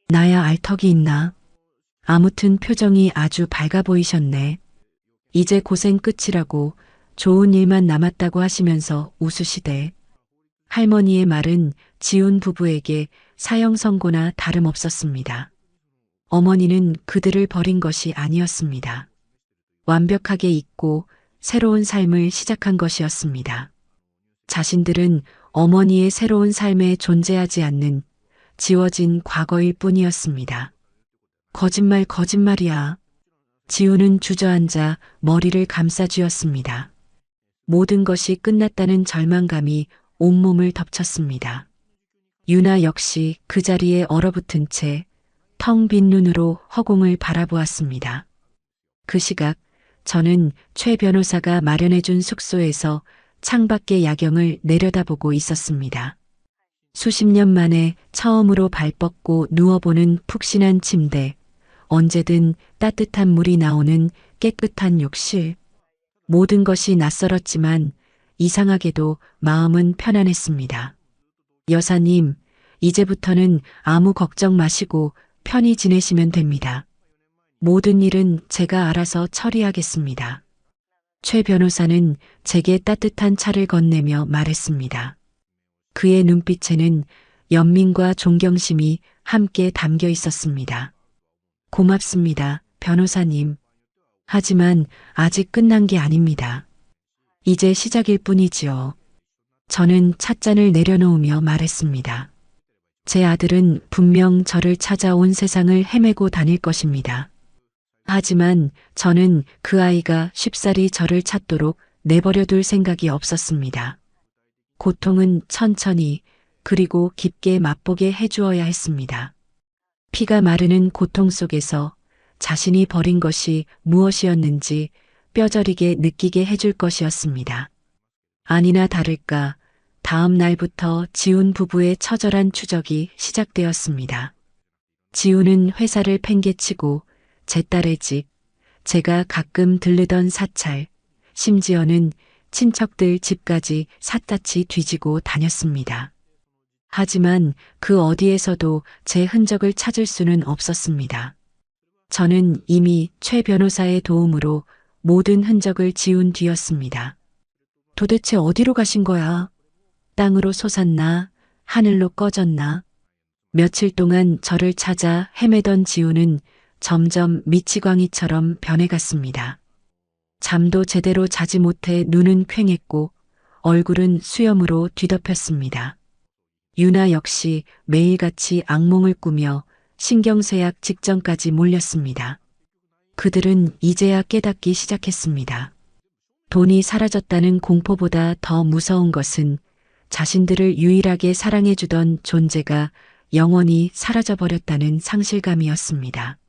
나야 알 턱이 있나? 아무튼 표정이 아주 밝아 보이셨네. 이제 고생 끝이라고 좋은 일만 남았다고 하시면서 웃으시대. 할머니의 말은 지훈 부부에게 사형 선고나 다름없었습니다. 어머니는 그들을 버린 것이 아니었습니다. 완벽하게 잊고 새로운 삶을 시작한 것이었습니다. 자신들은 어머니의 새로운 삶에 존재하지 않는 지워진 과거일 뿐이었습니다. 거짓말, 거짓말이야. 지훈은 주저앉아 머리를 감싸쥐었습니다. 모든 것이 끝났다는 절망감이 온몸을 덮쳤습니다. 유나 역시 그 자리에 얼어붙은 채 텅 빈 눈으로 허공을 바라보았습니다. 그 시각 저는 최 변호사가 마련해준 숙소에서 창밖의 야경을 내려다보고 있었습니다. 수십 년 만에 처음으로 발 뻗고 누워보는 푹신한 침대, 언제든 따뜻한 물이 나오는 깨끗한 욕실. 모든 것이 낯설었지만 이상하게도 마음은 편안했습니다. 여사님, 이제부터는 아무 걱정 마시고 편히 지내시면 됩니다. 모든 일은 제가 알아서 처리하겠습니다. 최 변호사는 제게 따뜻한 차를 건네며 말했습니다. 그의 눈빛에는 연민과 존경심이 함께 담겨 있었습니다. 고맙습니다, 변호사님. 하지만 아직 끝난 게 아닙니다. 이제 시작일 뿐이지요. 저는 찻잔을 내려놓으며 말했습니다. 제 아들은 분명 저를 찾아 온 세상을 헤매고 다닐 것입니다. 하지만 저는 그 아이가 쉽사리 저를 찾도록 내버려 둘 생각이 없었습니다. 고통은 천천히 그리고 깊게 맛보게 해주어야 했습니다. 피가 마르는 고통 속에서 자신이 버린 것이 무엇이었는지 뼈저리게 느끼게 해줄 것이었습니다. 아니나 다를까 다음 날부터 지훈 부부의 처절한 추적이 시작되었습니다. 지훈은 회사를 팽개치고 제 딸의 집, 제가 가끔 들르던 사찰, 심지어는 친척들 집까지 샅샅이 뒤지고 다녔습니다. 하지만 그 어디에서도 제 흔적을 찾을 수는 없었습니다. 저는 이미 최 변호사의 도움으로 모든 흔적을 지운 뒤였습니다. 도대체 어디로 가신 거야? 땅으로 솟았나? 하늘로 꺼졌나? 며칠 동안 저를 찾아 헤매던 지훈은 점점 미치광이처럼 변해갔습니다. 잠도 제대로 자지 못해 눈은 퀭했고 얼굴은 수염으로 뒤덮였습니다. 유나 역시 매일같이 악몽을 꾸며 신경쇠약 직전까지 몰렸습니다. 그들은 이제야 깨닫기 시작했습니다. 돈이 사라졌다는 공포보다 더 무서운 것은 자신들을 유일하게 사랑해주던 존재가 영원히 사라져버렸다는 상실감이었습니다.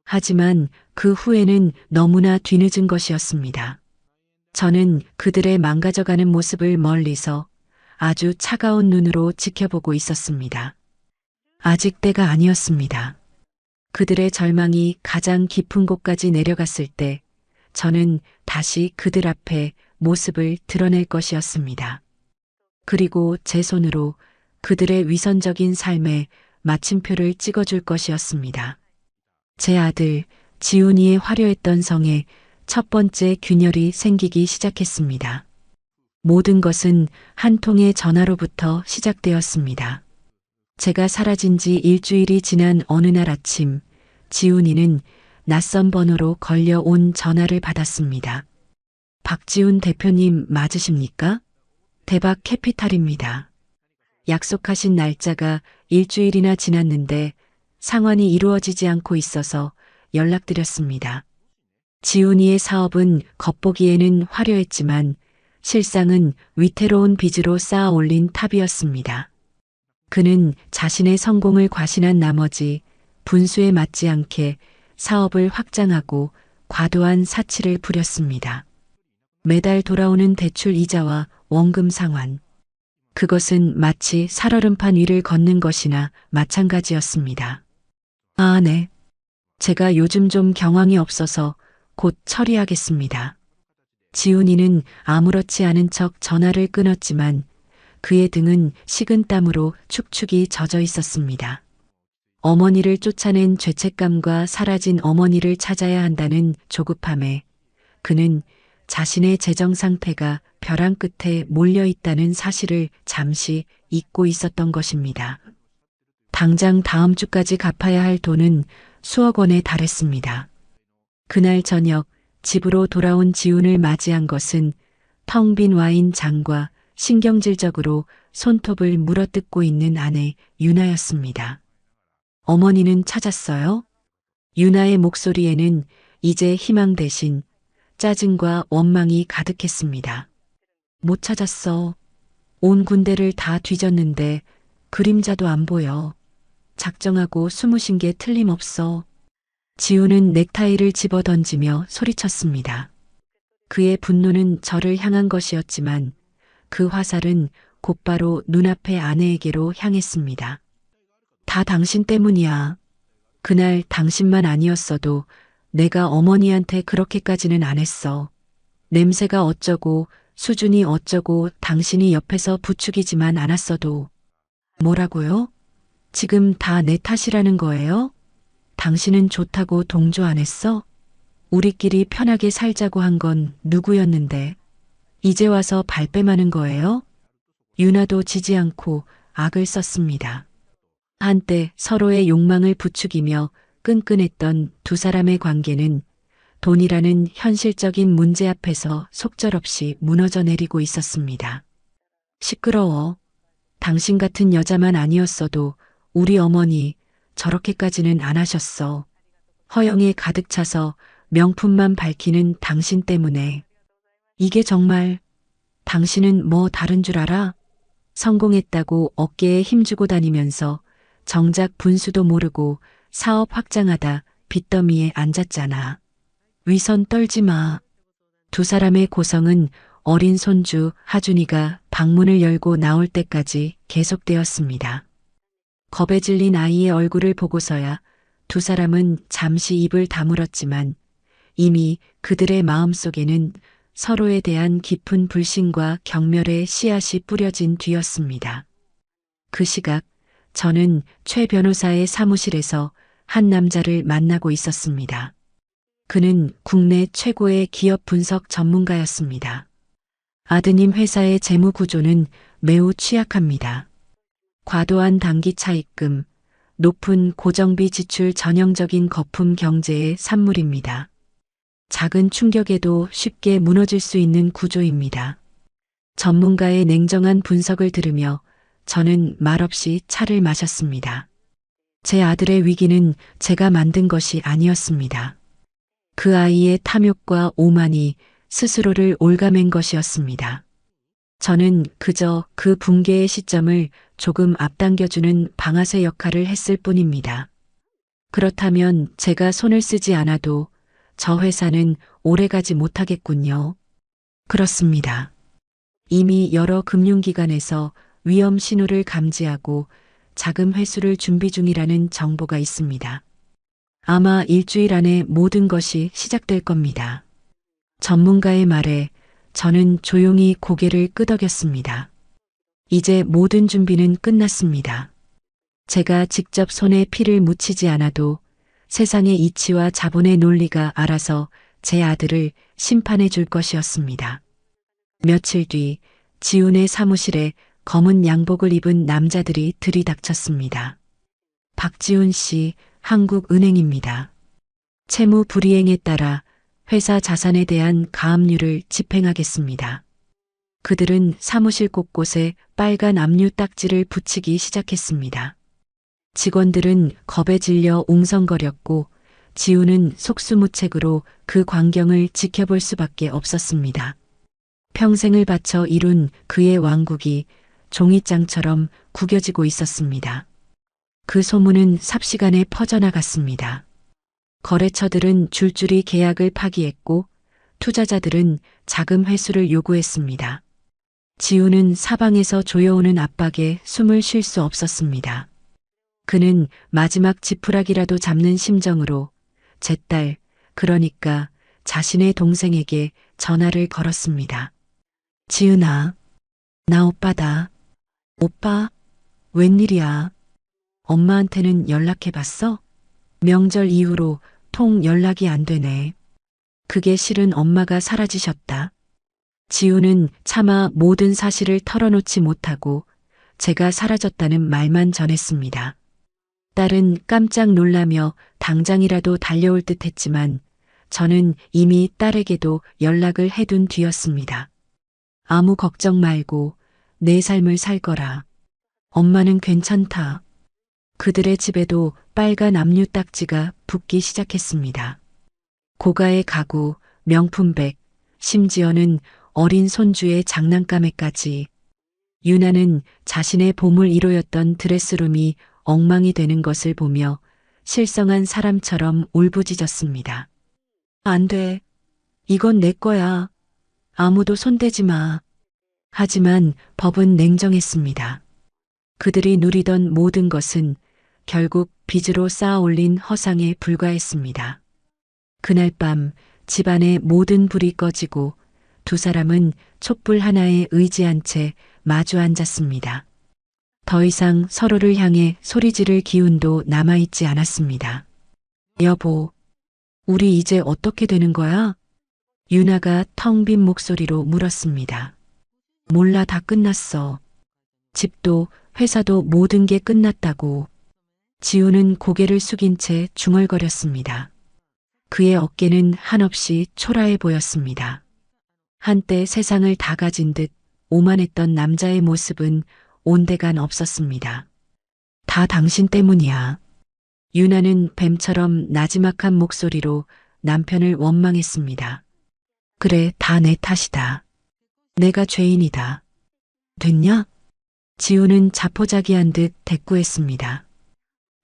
하지만 그 후에는 너무나 뒤늦은 것이었습니다. 저는 그들의 망가져가는 모습을 멀리서 아주 차가운 눈으로 지켜보고 있었습니다. 아직 때가 아니었습니다. 그들의 절망이 가장 깊은 곳까지 내려갔을 때 저는 다시 그들 앞에 모습을 드러낼 것이었습니다. 그리고 제 손으로 그들의 위선적인 삶에 마침표를 찍어줄 것이었습니다. 제 아들 지훈이의 화려했던 성에 첫 번째 균열이 생기기 시작했습니다. 모든 것은 한 통의 전화로부터 시작되었습니다. 제가 사라진 지 일주일이 지난 어느 날 아침, 지훈이는 낯선 번호로 걸려온 전화를 받았습니다. 박지훈 대표님 맞으십니까? 대박 캐피탈입니다. 약속하신 날짜가 일주일이나 지났는데 상환이 이루어지지 않고 있어서 연락드렸습니다. 지훈이의 사업은 겉보기에는 화려했지만 실상은 위태로운 빚으로 쌓아 올린 탑이었습니다. 그는 자신의 성공을 과신한 나머지 분수에 맞지 않게 사업을 확장하고 과도한 사치를 부렸습니다. 매달 돌아오는 대출 이자와 원금 상환. 그것은 마치 살얼음판 위를 걷는 것이나 마찬가지였습니다. 아, 네. 제가 요즘 좀 경황이 없어서 곧 처리하겠습니다. 지훈이는 아무렇지 않은 척 전화를 끊었지만 그의 등은 식은땀으로 축축이 젖어 있었습니다. 어머니를 쫓아낸 죄책감과 사라진 어머니를 찾아야 한다는 조급함에 그는 자신의 재정 상태가 벼랑 끝에 몰려 있다는 사실을 잠시 잊고 있었던 것입니다. 당장 다음 주까지 갚아야 할 돈은 수억 원에 달했습니다. 그날 저녁 집으로 돌아온 지훈을 맞이한 것은 텅 빈 와인 잔과 신경질적으로 손톱을 물어뜯고 있는 아내 유나였습니다. 어머니는 찾았어요? 유나의 목소리에는 이제 희망 대신 짜증과 원망이 가득했습니다. 못 찾았어. 온 군대를 다 뒤졌는데 그림자도 안 보여. 작정하고 숨으신 게 틀림없어. 지훈은 넥타이를 집어 던지며 소리쳤습니다. 그의 분노는 저를 향한 것이었지만 그 화살은 곧바로 눈앞의 아내에게로 향했습니다. 다 당신 때문이야. 그날 당신만 아니었어도 내가 어머니한테 그렇게까지는 안 했어. 냄새가 어쩌고 수준이 어쩌고 당신이 옆에서 부추기지만 않았어도. 뭐라고요? 지금 다 내 탓이라는 거예요? 당신은 좋다고 동조 안 했어? 우리끼리 편하게 살자고 한 건 누구였는데 이제 와서 발뺌하는 거예요? 유나도 지지 않고 악을 썼습니다. 한때 서로의 욕망을 부추기며 끈끈했던 두 사람의 관계는 돈이라는 현실적인 문제 앞에서 속절없이 무너져 내리고 있었습니다. 시끄러워. 당신 같은 여자만 아니었어도 우리 어머니 저렇게까지는 안 하셨어. 허영에 가득 차서 명품만 밝히는 당신 때문에. 이게 정말 당신은 뭐 다른 줄 알아? 성공했다고 어깨에 힘주고 다니면서 정작 분수도 모르고 사업 확장하다 빚더미에 앉았잖아. 위선 떨지 마. 두 사람의 고성은 어린 손주 하준이가 방문을 열고 나올 때까지 계속되었습니다. 겁에 질린 아이의 얼굴을 보고서야 두 사람은 잠시 입을 다물었지만 이미 그들의 마음속에는 서로에 대한 깊은 불신과 경멸의 씨앗이 뿌려진 뒤였습니다. 그 시각 저는 최 변호사의 사무실에서 한 남자를 만나고 있었습니다. 그는 국내 최고의 기업 분석 전문가였습니다. 아드님 회사의 재무 구조는 매우 취약합니다. 과도한 단기 차입금, 높은 고정비 지출 전형적인 거품 경제의 산물입니다. 작은 충격에도 쉽게 무너질 수 있는 구조입니다. 전문가의 냉정한 분석을 들으며 저는 말없이 차를 마셨습니다. 제 아들의 위기는 제가 만든 것이 아니었습니다. 그 아이의 탐욕과 오만이 스스로를 올가맨 것이었습니다. 저는 그저 그 붕괴의 시점을 조금 앞당겨주는 방아쇠 역할을 했을 뿐입니다. 그렇다면 제가 손을 쓰지 않아도 저 회사는 오래가지 못하겠군요. 그렇습니다. 이미 여러 금융기관에서 위험 신호를 감지하고 자금 회수를 준비 중이라는 정보가 있습니다. 아마 일주일 안에 모든 것이 시작될 겁니다. 전문가의 말에 저는 조용히 고개를 끄덕였습니다. 이제 모든 준비는 끝났습니다. 제가 직접 손에 피를 묻히지 않아도 세상의 이치와 자본의 논리가 알아서 제 아들을 심판해 줄 것이었습니다. 며칠 뒤 지훈의 사무실에 검은 양복을 입은 남자들이 들이닥쳤습니다. 박지훈 씨, 한국은행입니다. 채무 불이행에 따라 회사 자산에 대한 가압류를 집행하겠습니다. 그들은 사무실 곳곳에 빨간 압류 딱지를 붙이기 시작했습니다. 직원들은 겁에 질려 웅성거렸고 지우는 속수무책으로 그 광경을 지켜볼 수밖에 없었습니다. 평생을 바쳐 이룬 그의 왕국이 종이장처럼 구겨지고 있었습니다. 그 소문은 삽시간에 퍼져나갔습니다. 거래처들은 줄줄이 계약을 파기했고 투자자들은 자금 회수를 요구했습니다. 지우는 사방에서 조여오는 압박에 숨을 쉴 수 없었습니다. 그는 마지막 지푸라기라도 잡는 심정으로 제 딸, 그러니까 자신의 동생에게 전화를 걸었습니다. 지은아, 나 오빠다. 오빠, 웬일이야? 엄마한테는 연락해봤어? 명절 이후로 통 연락이 안 되네. 그게 실은 엄마가 사라지셨다. 지우는 차마 모든 사실을 털어놓지 못하고 제가 사라졌다는 말만 전했습니다. 딸은 깜짝 놀라며 당장이라도 달려올 듯 했지만 저는 이미 딸에게도 연락을 해둔 뒤였습니다. 아무 걱정 말고 내 삶을 살 거라. 엄마는 괜찮다. 그들의 집에도 빨간 압류 딱지가 붙기 시작했습니다. 고가의 가구, 명품백, 심지어는 어린 손주의 장난감에까지. 유나는 자신의 보물 1호였던 드레스룸이 엉망이 되는 것을 보며 실성한 사람처럼 울부짖었습니다. 안 돼. 이건 내 거야. 아무도 손대지 마. 하지만 법은 냉정했습니다. 그들이 누리던 모든 것은 결국 빚으로 쌓아 올린 허상에 불과했습니다. 그날 밤 집안의 모든 불이 꺼지고 두 사람은 촛불 하나에 의지한 채 마주 앉았습니다. 더 이상 서로를 향해 소리 지를 기운도 남아있지 않았습니다. 여보, 우리 이제 어떻게 되는 거야? 유나가 텅 빈 목소리로 물었습니다. 몰라, 다 끝났어. 집도 회사도 모든 게 끝났다고. 지우는 고개를 숙인 채 중얼거렸습니다. 그의 어깨는 한없이 초라해 보였습니다. 한때 세상을 다 가진 듯 오만했던 남자의 모습은 온데간 없었습니다. 다 당신 때문이야. 유나는 뱀처럼 나지막한 목소리로 남편을 원망했습니다. 그래, 다 내 탓이다. 내가 죄인이다. 됐냐? 지우는 자포자기한 듯 대꾸했습니다.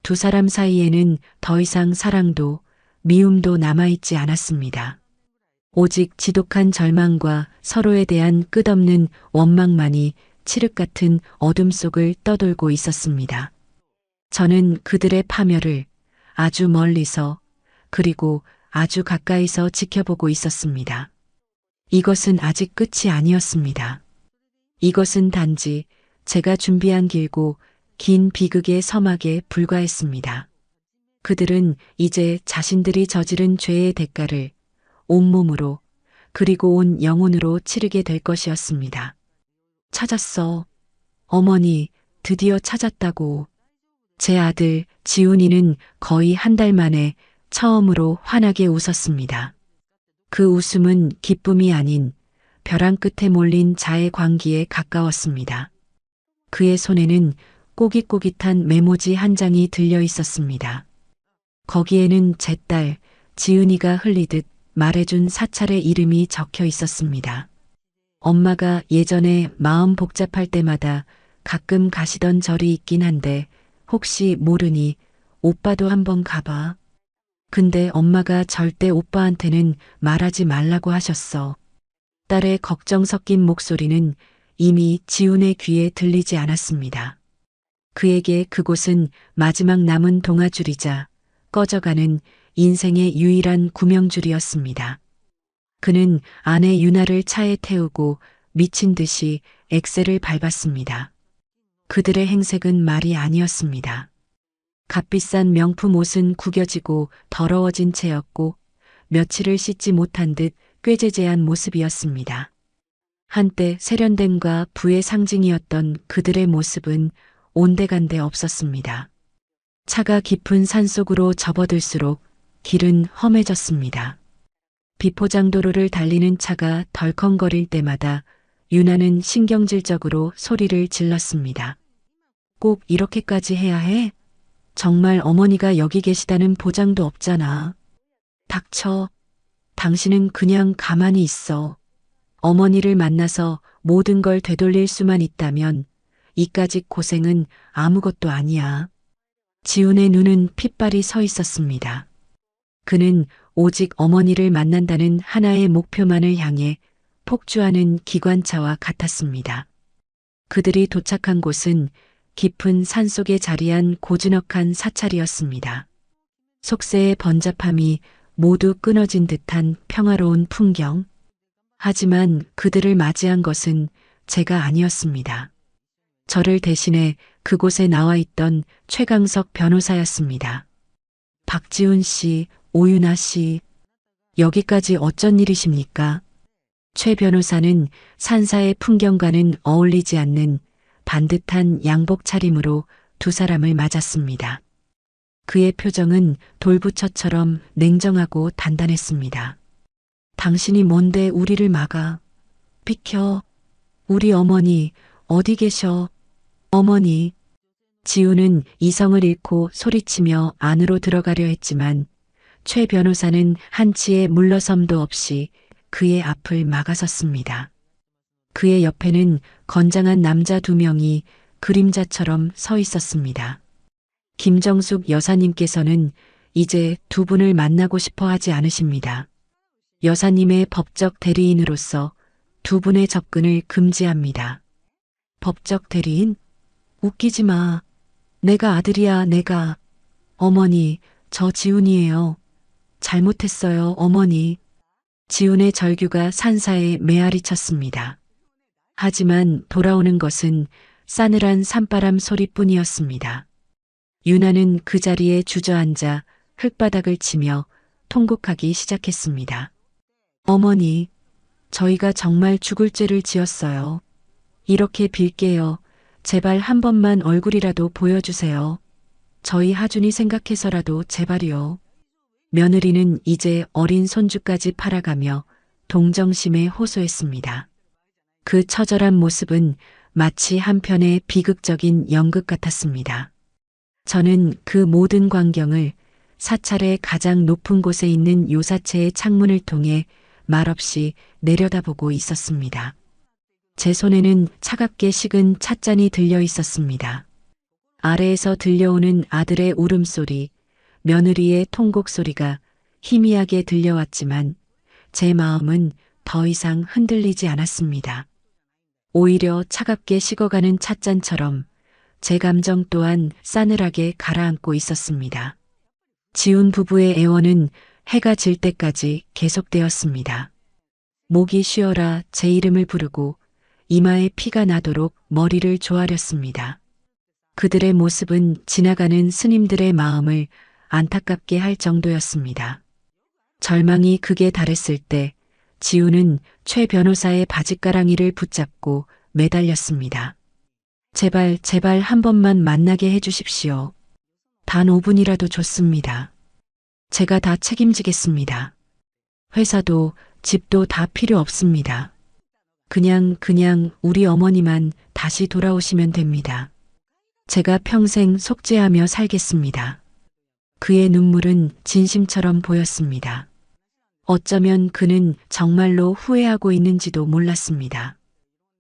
두 사람 사이에는 더 이상 사랑도 미움도 남아있지 않았습니다. 오직 지독한 절망과 서로에 대한 끝없는 원망만이 칠흑 같은 어둠 속을 떠돌고 있었습니다. 저는 그들의 파멸을 아주 멀리서 그리고 아주 가까이서 지켜보고 있었습니다. 이것은 아직 끝이 아니었습니다. 이것은 단지 제가 준비한 길고 긴 비극의 서막에 불과했습니다. 그들은 이제 자신들이 저지른 죄의 대가를 온몸으로 그리고 온 영혼으로 치르게 될 것이었습니다. 찾았어. 어머니, 드디어 찾았다고. 제 아들 지훈이는 거의 한 달 만에 처음으로 환하게 웃었습니다. 그 웃음은 기쁨이 아닌 벼랑 끝에 몰린 자의 광기에 가까웠습니다. 그의 손에는 꼬깃꼬깃한 메모지 한 장이 들려 있었습니다. 거기에는 제 딸 지은이가 흘리듯 말해준 사찰의 이름이 적혀 있었습니다. 엄마가 예전에 마음 복잡할 때마다 가끔 가시던 절이 있긴 한데 혹시 모르니 오빠도 한번 가봐. 근데 엄마가 절대 오빠한테는 말하지 말라고 하셨어. 딸의 걱정 섞인 목소리는 이미 지훈의 귀에 들리지 않았습니다. 그에게 그곳은 마지막 남은 동아줄이자 꺼져가는 인생의 유일한 구명줄이었습니다. 그는 아내 유나를 차에 태우고 미친 듯이 엑셀을 밟았습니다. 그들의 행색은 말이 아니었습니다. 값비싼 명품 옷은 구겨지고 더러워진 채였고 며칠을 씻지 못한 듯 꾀죄죄한 모습이었습니다. 한때 세련됨과 부의 상징이었던 그들의 모습은 온데간데 없었습니다. 차가 깊은 산속으로 접어들수록 길은 험해졌습니다. 비포장도로를 달리는 차가 덜컹거릴 때마다 유나는 신경질적으로 소리를 질렀습니다. 꼭 이렇게까지 해야 해? 정말 어머니가 여기 계시다는 보장도 없잖아. 닥쳐. 당신은 그냥 가만히 있어. 어머니를 만나서 모든 걸 되돌릴 수만 있다면 이까짓 고생은 아무것도 아니야. 지훈의 눈은 핏발이 서 있었습니다. 그는 오직 어머니를 만난다는 하나의 목표만을 향해 폭주하는 기관차와 같았습니다. 그들이 도착한 곳은 깊은 산속에 자리한 고즈넉한 사찰이었습니다. 속세의 번잡함이 모두 끊어진 듯한 평화로운 풍경. 하지만 그들을 맞이한 것은 제가 아니었습니다. 저를 대신해 그곳에 나와 있던 최강석 변호사였습니다. 박지훈 씨, 오윤아 씨, 여기까지 어쩐 일이십니까? 최 변호사는 산사의 풍경과는 어울리지 않는 반듯한 양복 차림으로 두 사람을 맞았습니다. 그의 표정은 돌부처처럼 냉정하고 단단했습니다. 당신이 뭔데 우리를 막아? 비켜. 우리 어머니 어디 계셔? 어머니. 지우는 이성을 잃고 소리치며 안으로 들어가려 했지만 최 변호사는 한치의 물러섬도 없이 그의 앞을 막아섰습니다. 그의 옆에는 건장한 남자 두 명이 그림자처럼 서 있었습니다. 김정숙 여사님께서는 이제 두 분을 만나고 싶어 하지 않으십니다. 여사님의 법적 대리인으로서 두 분의 접근을 금지합니다. 법적 대리인? 웃기지 마. 내가 아들이야, 내가. 어머니, 저 지훈이에요. 잘못했어요, 어머니. 지훈의 절규가 산사에 메아리 쳤습니다. 하지만 돌아오는 것은 싸늘한 산바람 소리뿐이었습니다. 유나는 그 자리에 주저앉아 흙바닥을 치며 통곡하기 시작했습니다. 어머니, 저희가 정말 죽을 죄를 지었어요. 이렇게 빌게요. 제발 한 번만 얼굴이라도 보여주세요. 저희 하준이 생각해서라도 제발이요. 며느리는 이제 어린 손주까지 팔아가며 동정심에 호소했습니다. 그 처절한 모습은 마치 한편의 비극적인 연극 같았습니다. 저는 그 모든 광경을 사찰의 가장 높은 곳에 있는 요사체의 창문을 통해 말없이 내려다보고 있었습니다. 제 손에는 차갑게 식은 찻잔이 들려 있었습니다. 아래에서 들려오는 아들의 울음소리, 며느리의 통곡 소리가 희미하게 들려왔지만 제 마음은 더 이상 흔들리지 않았습니다. 오히려 차갑게 식어가는 찻잔처럼 제 감정 또한 싸늘하게 가라앉고 있었습니다. 지훈 부부의 애원은 해가 질 때까지 계속되었습니다. 목이 쉬어라 제 이름을 부르고 이마에 피가 나도록 머리를 조아렸습니다. 그들의 모습은 지나가는 스님들의 마음을 안타깝게 할 정도였습니다. 절망이 극에 달했을 때 지훈은 최 변호사의 바짓가랑이를 붙잡고 매달렸습니다. 제발, 제발 한 번만 만나게 해주십시오. 단 5분이라도 좋습니다. 제가 다 책임지겠습니다. 회사도 집도 다 필요 없습니다. 그냥 우리 어머니만 다시 돌아오시면 됩니다. 제가 평생 속죄하며 살겠습니다. 그의 눈물은 진심처럼 보였습니다. 어쩌면 그는 정말로 후회하고 있는지도 몰랐습니다.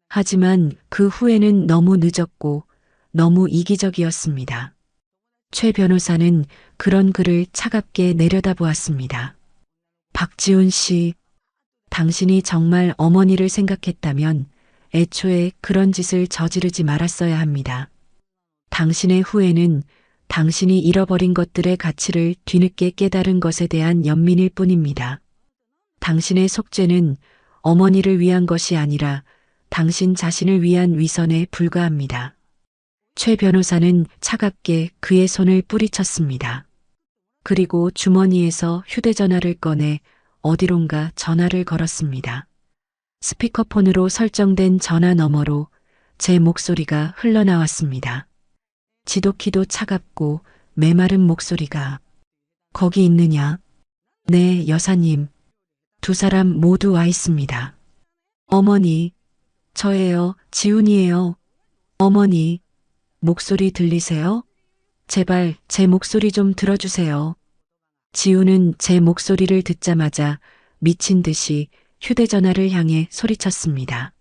하지만 그 후회는 너무 늦었고 너무 이기적이었습니다. 최 변호사는 그런 그를 차갑게 내려다보았습니다. 박지훈 씨, 당신이 정말 어머니를 생각했다면 애초에 그런 짓을 저지르지 말았어야 합니다. 당신의 후회는 당신이 잃어버린 것들의 가치를 뒤늦게 깨달은 것에 대한 연민일 뿐입니다. 당신의 속죄는 어머니를 위한 것이 아니라 당신 자신을 위한 위선에 불과합니다. 최 변호사는 차갑게 그의 손을 뿌리쳤습니다. 그리고 주머니에서 휴대전화를 꺼내 어디론가 전화를 걸었습니다. 스피커폰으로 설정된 전화 너머로 제 목소리가 흘러나왔습니다. 지독히도 차갑고 메마른 목소리가. 거기 있느냐? 네, 여사님. 두 사람 모두 와 있습니다. 어머니, 저예요, 지훈이에요. 어머니, 목소리 들리세요? 제발 제 목소리 좀 들어주세요. 지훈은 제 목소리를 듣자마자 미친 듯이 휴대전화를 향해 소리쳤습니다.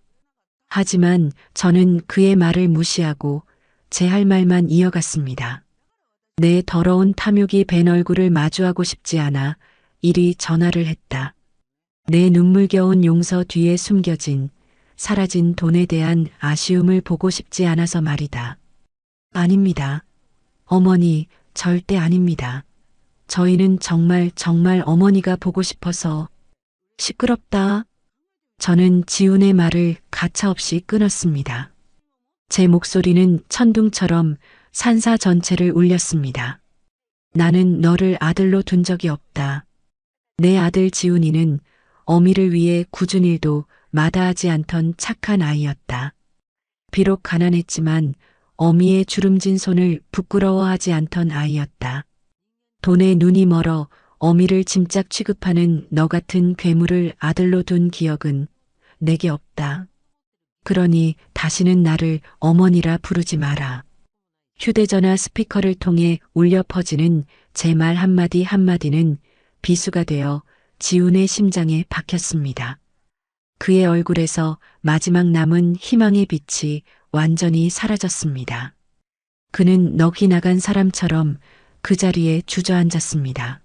하지만 저는 그의 말을 무시하고 제 할 말만 이어갔습니다. 내 더러운 탐욕이 밴 얼굴을 마주하고 싶지 않아 이리 전화를 했다. 내 눈물겨운 용서 뒤에 숨겨진 사라진 돈에 대한 아쉬움을 보고 싶지 않아서 말이다. 아닙니다. 어머니, 절대 아닙니다. 저희는 정말 어머니가 보고 싶어서. 시끄럽다. 저는 지훈의 말을 가차없이 끊었습니다. 제 목소리는 천둥처럼 산사 전체를 울렸습니다. 나는 너를 아들로 둔 적이 없다. 내 아들 지훈이는 어미를 위해 굳은 일도 마다하지 않던 착한 아이였다. 비록 가난했지만 어미의 주름진 손을 부끄러워하지 않던 아이였다. 돈에 눈이 멀어 어미를 짐짝 취급하는 너 같은 괴물을 아들로 둔 기억은 내게 없다. 그러니 다시는 나를 어머니라 부르지 마라. 휴대전화 스피커를 통해 울려 퍼지는 제 말 한마디 한마디는 비수가 되어 지훈의 심장에 박혔습니다. 그의 얼굴에서 마지막 남은 희망의 빛이 완전히 사라졌습니다. 그는 넋이 나간 사람처럼 그 자리에 주저앉았습니다.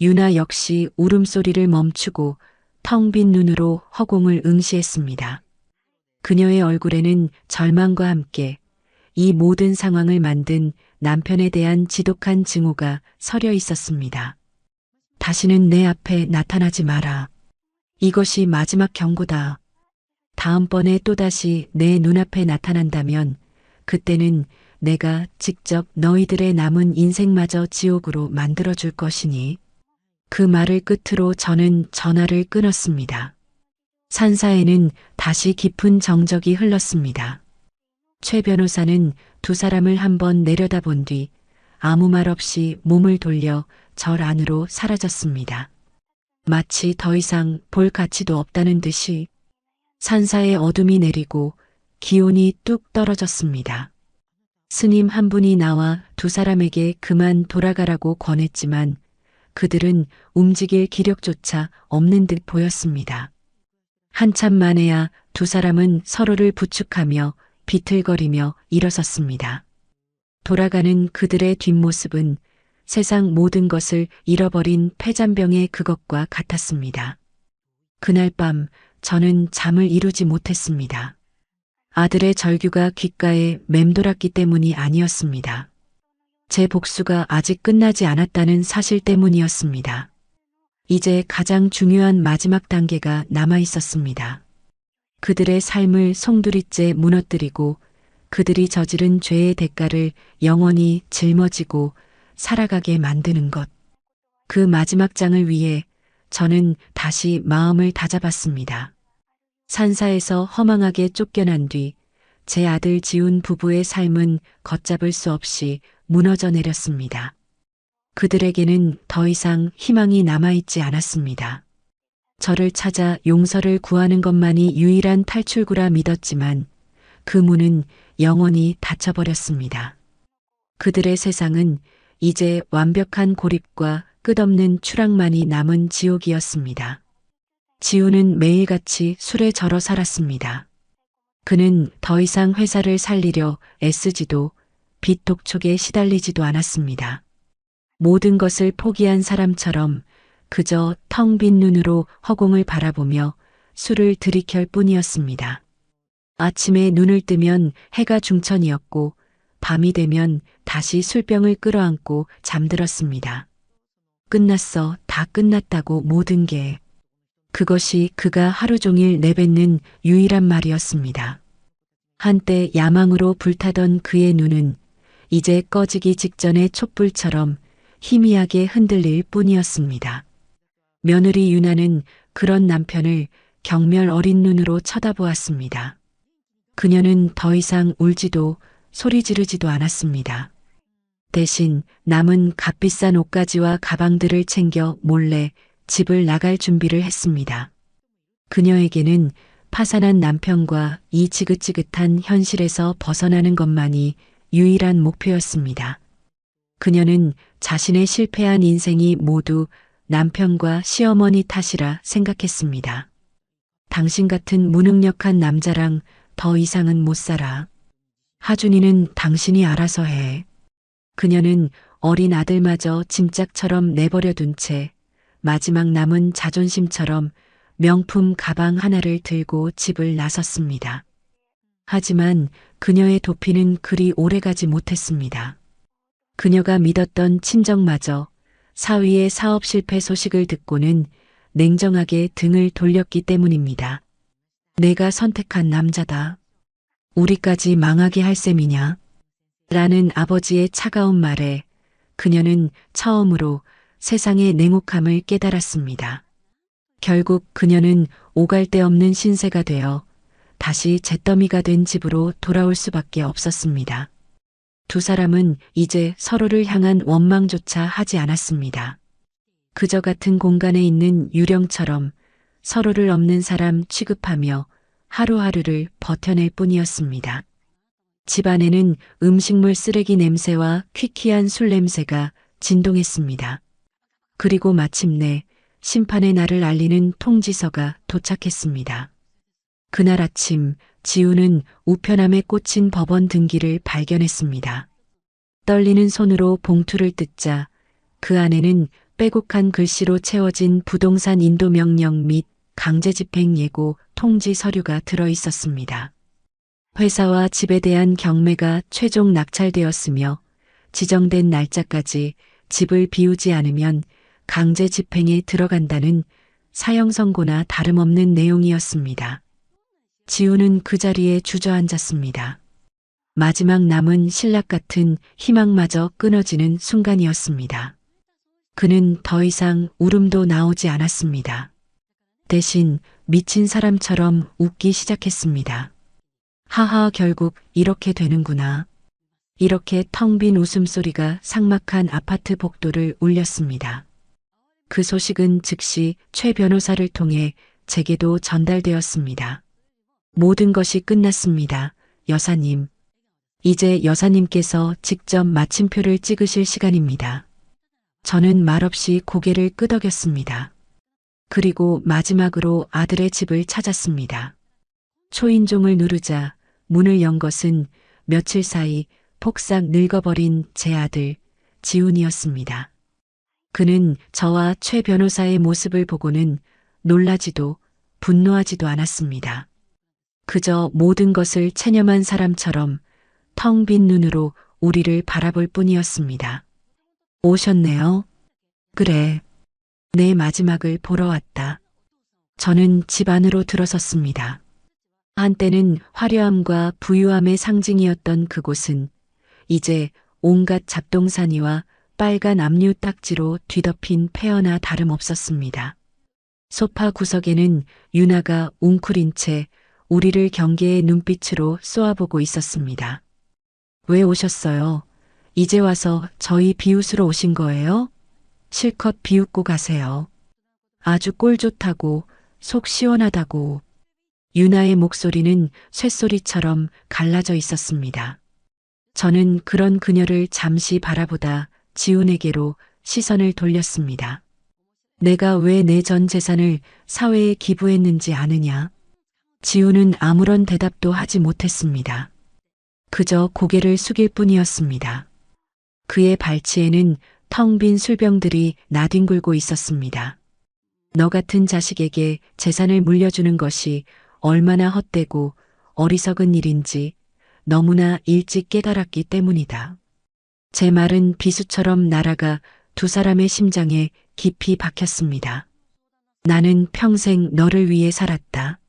유나 역시 울음소리를 멈추고 텅 빈 눈으로 허공을 응시했습니다. 그녀의 얼굴에는 절망과 함께 이 모든 상황을 만든 남편에 대한 지독한 증오가 서려 있었습니다. 다시는 내 앞에 나타나지 마라. 이것이 마지막 경고다. 다음번에 또다시 내 눈앞에 나타난다면 그때는 내가 직접 너희들의 남은 인생마저 지옥으로 만들어줄 것이니. 그 말을 끝으로 저는 전화를 끊었습니다. 산사에는 다시 깊은 정적이 흘렀습니다. 최 변호사는 두 사람을 한번 내려다본 뒤 아무 말 없이 몸을 돌려 절 안으로 사라졌습니다. 마치 더 이상 볼 가치도 없다는 듯이 산사의 어둠이 내리고 기온이 뚝 떨어졌습니다. 스님 한 분이 나와 두 사람에게 그만 돌아가라고 권했지만 그들은 움직일 기력조차 없는 듯 보였습니다. 한참 만에야 두 사람은 서로를 부축하며 비틀거리며 일어섰습니다. 돌아가는 그들의 뒷모습은 세상 모든 것을 잃어버린 폐잔병의 그것과 같았습니다. 그날 밤 저는 잠을 이루지 못했습니다. 아들의 절규가 귓가에 맴돌았기 때문이 아니었습니다. 제 복수가 아직 끝나지 않았다는 사실 때문이었습니다. 이제 가장 중요한 마지막 단계가 남아 있었습니다. 그들의 삶을 송두리째 무너뜨리고 그들이 저지른 죄의 대가를 영원히 짊어지고 살아가게 만드는 것. 그 마지막 장을 위해 저는 다시 마음을 다잡았습니다. 산사에서 허망하게 쫓겨난 뒤 제 아들 지훈 부부의 삶은 걷잡을 수 없이 무너져 내렸습니다. 그들에게는 더 이상 희망이 남아있지 않았습니다. 저를 찾아 용서를 구하는 것만이 유일한 탈출구라 믿었지만 그 문은 영원히 닫혀버렸습니다. 그들의 세상은 이제 완벽한 고립과 끝없는 추락만이 남은 지옥이었습니다. 지훈은 매일같이 술에 절어 살았습니다. 그는 더 이상 회사를 살리려 애쓰지도 빚 독촉에 시달리지도 않았습니다. 모든 것을 포기한 사람처럼 그저 텅 빈 눈으로 허공을 바라보며 술을 들이킬 뿐이었습니다. 아침에 눈을 뜨면 해가 중천이었고 밤이 되면 다시 술병을 끌어안고 잠들었습니다. 끝났어, 다 끝났다고 모든 게. 그것이 그가 하루 종일 내뱉는 유일한 말이었습니다. 한때 야망으로 불타던 그의 눈은 이제 꺼지기 직전의 촛불처럼 희미하게 흔들릴 뿐이었습니다. 며느리 유나는 그런 남편을 경멸 어린 눈으로 쳐다보았습니다. 그녀는 더 이상 울지도 소리 지르지도 않았습니다. 대신 남은 값비싼 옷가지와 가방들을 챙겨 몰래 집을 나갈 준비를 했습니다. 그녀에게는 파산한 남편과 이 지긋지긋한 현실에서 벗어나는 것만이 유일한 목표였습니다. 그녀는 자신의 실패한 인생이 모두 남편과 시어머니 탓이라 생각했습니다. 당신 같은 무능력한 남자랑 더 이상은 못 살아. 하준이는 당신이 알아서 해. 그녀는 어린 아들마저 짐짝처럼 내버려둔 채 마지막 남은 자존심처럼 명품 가방 하나를 들고 집을 나섰습니다. 하지만 그녀의 도피는 그리 오래가지 못했습니다. 그녀가 믿었던 친정마저 사위의 사업 실패 소식을 듣고는 냉정하게 등을 돌렸기 때문입니다. 내가 선택한 남자다. 우리까지 망하게 할 셈이냐? 라는 아버지의 차가운 말에 그녀는 처음으로 세상의 냉혹함을 깨달았습니다. 결국 그녀는 오갈 데 없는 신세가 되어 다시 잿더미가 된 집으로 돌아올 수밖에 없었습니다. 두 사람은 이제 서로를 향한 원망조차 하지 않았습니다. 그저 같은 공간에 있는 유령처럼 서로를 없는 사람 취급하며 하루하루를 버텨낼 뿐이었습니다. 집안에는 음식물 쓰레기 냄새와 퀴퀴한 술 냄새가 진동했습니다. 그리고 마침내 심판의 날을 알리는 통지서가 도착했습니다. 그날 아침 지우는 우편함에 꽂힌 법원 등기를 발견했습니다. 떨리는 손으로 봉투를 뜯자 그 안에는 빼곡한 글씨로 채워진 부동산 인도 명령 및 강제집행 예고 통지 서류가 들어 있었습니다. 회사와 집에 대한 경매가 최종 낙찰되었으며 지정된 날짜까지 집을 비우지 않으면 강제 집행에 들어간다는 사형 선고나 다름없는 내용이었습니다. 지우는 그 자리에 주저앉았습니다. 마지막 남은 신락 같은 희망마저 끊어지는 순간이었습니다. 그는 더 이상 울음도 나오지 않았습니다. 대신 미친 사람처럼 웃기 시작했습니다. 하하, 결국 이렇게 되는구나. 이렇게 텅 빈 웃음소리가 삭막한 아파트 복도를 울렸습니다. 그 소식은 즉시 최 변호사를 통해 제게도 전달되었습니다. 모든 것이 끝났습니다, 여사님. 이제 여사님께서 직접 마침표를 찍으실 시간입니다. 저는 말없이 고개를 끄덕였습니다. 그리고 마지막으로 아들의 집을 찾았습니다. 초인종을 누르자 문을 연 것은 며칠 사이 폭삭 늙어버린 제 아들 지훈이었습니다. 그는 저와 최 변호사의 모습을 보고는 놀라지도 분노하지도 않았습니다. 그저 모든 것을 체념한 사람처럼 텅 빈 눈으로 우리를 바라볼 뿐이었습니다. 오셨네요. 그래. 내 마지막을 보러 왔다. 저는 집 안으로 들어섰습니다. 한때는 화려함과 부유함의 상징이었던 그곳은 이제 온갖 잡동사니와 빨간 압류 딱지로 뒤덮인 폐허나 다름없었습니다. 소파 구석에는 유나가 웅크린 채 우리를 경계의 눈빛으로 쏘아보고 있었습니다. 왜 오셨어요? 이제 와서 저희 비웃으러 오신 거예요? 실컷 비웃고 가세요. 아주 꼴 좋다고, 속 시원하다고. 유나의 목소리는 쇳소리처럼 갈라져 있었습니다. 저는 그런 그녀를 잠시 바라보다 지훈에게로 시선을 돌렸습니다. 내가 왜 내 전 재산을 사회에 기부했는지 아느냐? 지훈은 아무런 대답도 하지 못했습니다. 그저 고개를 숙일 뿐이었습니다. 그의 발치에는 텅 빈 술병들이 나뒹굴고 있었습니다. 너 같은 자식에게 재산을 물려주는 것이 얼마나 헛되고 어리석은 일인지 너무나 일찍 깨달았기 때문이다. 제 말은 비수처럼 날아가 두 사람의 심장에 깊이 박혔습니다. 나는 평생 너를 위해 살았다.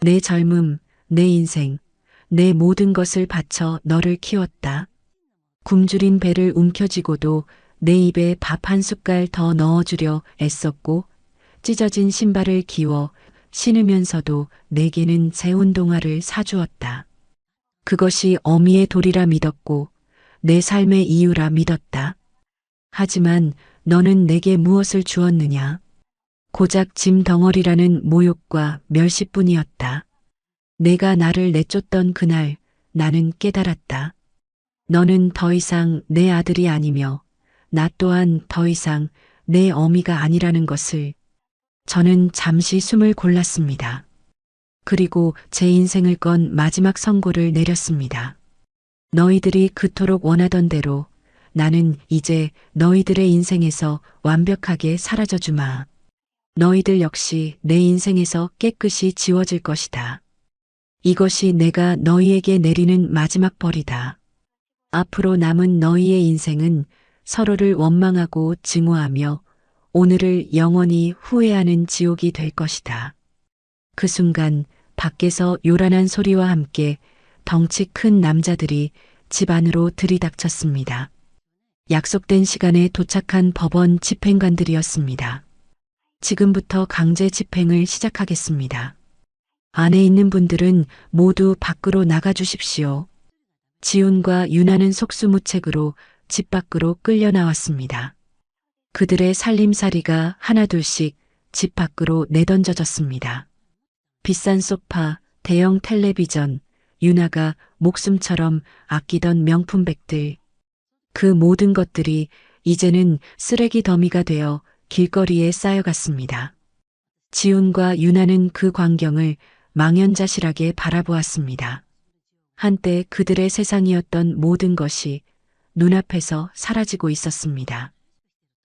내 젊음, 내 인생, 내 모든 것을 바쳐 너를 키웠다. 굶주린 배를 움켜쥐고도 내 입에 밥 한 숟갈 더 넣어주려 애썼고 찢어진 신발을 기워 신으면서도 내게는 새 운동화를 사주었다. 그것이 어미의 도리라 믿었고 내 삶의 이유라 믿었다. 하지만 너는 내게 무엇을 주었느냐? 고작 짐 덩어리라는 모욕과 멸시뿐이었다. 내가 나를 내쫓던 그날 나는 깨달았다. 너는 더 이상 내 아들이 아니며 나 또한 더 이상 내 어미가 아니라는 것을. 저는 잠시 숨을 골랐습니다. 그리고 제 인생을 건 마지막 선고를 내렸습니다. 너희들이 그토록 원하던 대로 나는 이제 너희들의 인생에서 완벽하게 사라져 주마. 너희들 역시 내 인생에서 깨끗이 지워질 것이다. 이것이 내가 너희에게 내리는 마지막 벌이다. 앞으로 남은 너희의 인생은 서로를 원망하고 증오하며 오늘을 영원히 후회하는 지옥이 될 것이다. 그 순간 밖에서 요란한 소리와 함께 덩치 큰 남자들이 집 안으로 들이닥쳤습니다. 약속된 시간에 도착한 법원 집행관들이었습니다. 지금부터 강제 집행을 시작하겠습니다. 안에 있는 분들은 모두 밖으로 나가주십시오. 지훈과 유나는 속수무책으로 집 밖으로 끌려 나왔습니다. 그들의 살림살이가 하나둘씩 집 밖으로 내던져졌습니다. 비싼 소파, 대형 텔레비전, 유나가 목숨처럼 아끼던 명품백들. 그 모든 것들이 이제는 쓰레기 더미가 되어 길거리에 쌓여갔습니다. 지훈과 유나는 그 광경을 망연자실하게 바라보았습니다. 한때 그들의 세상이었던 모든 것이 눈앞에서 사라지고 있었습니다.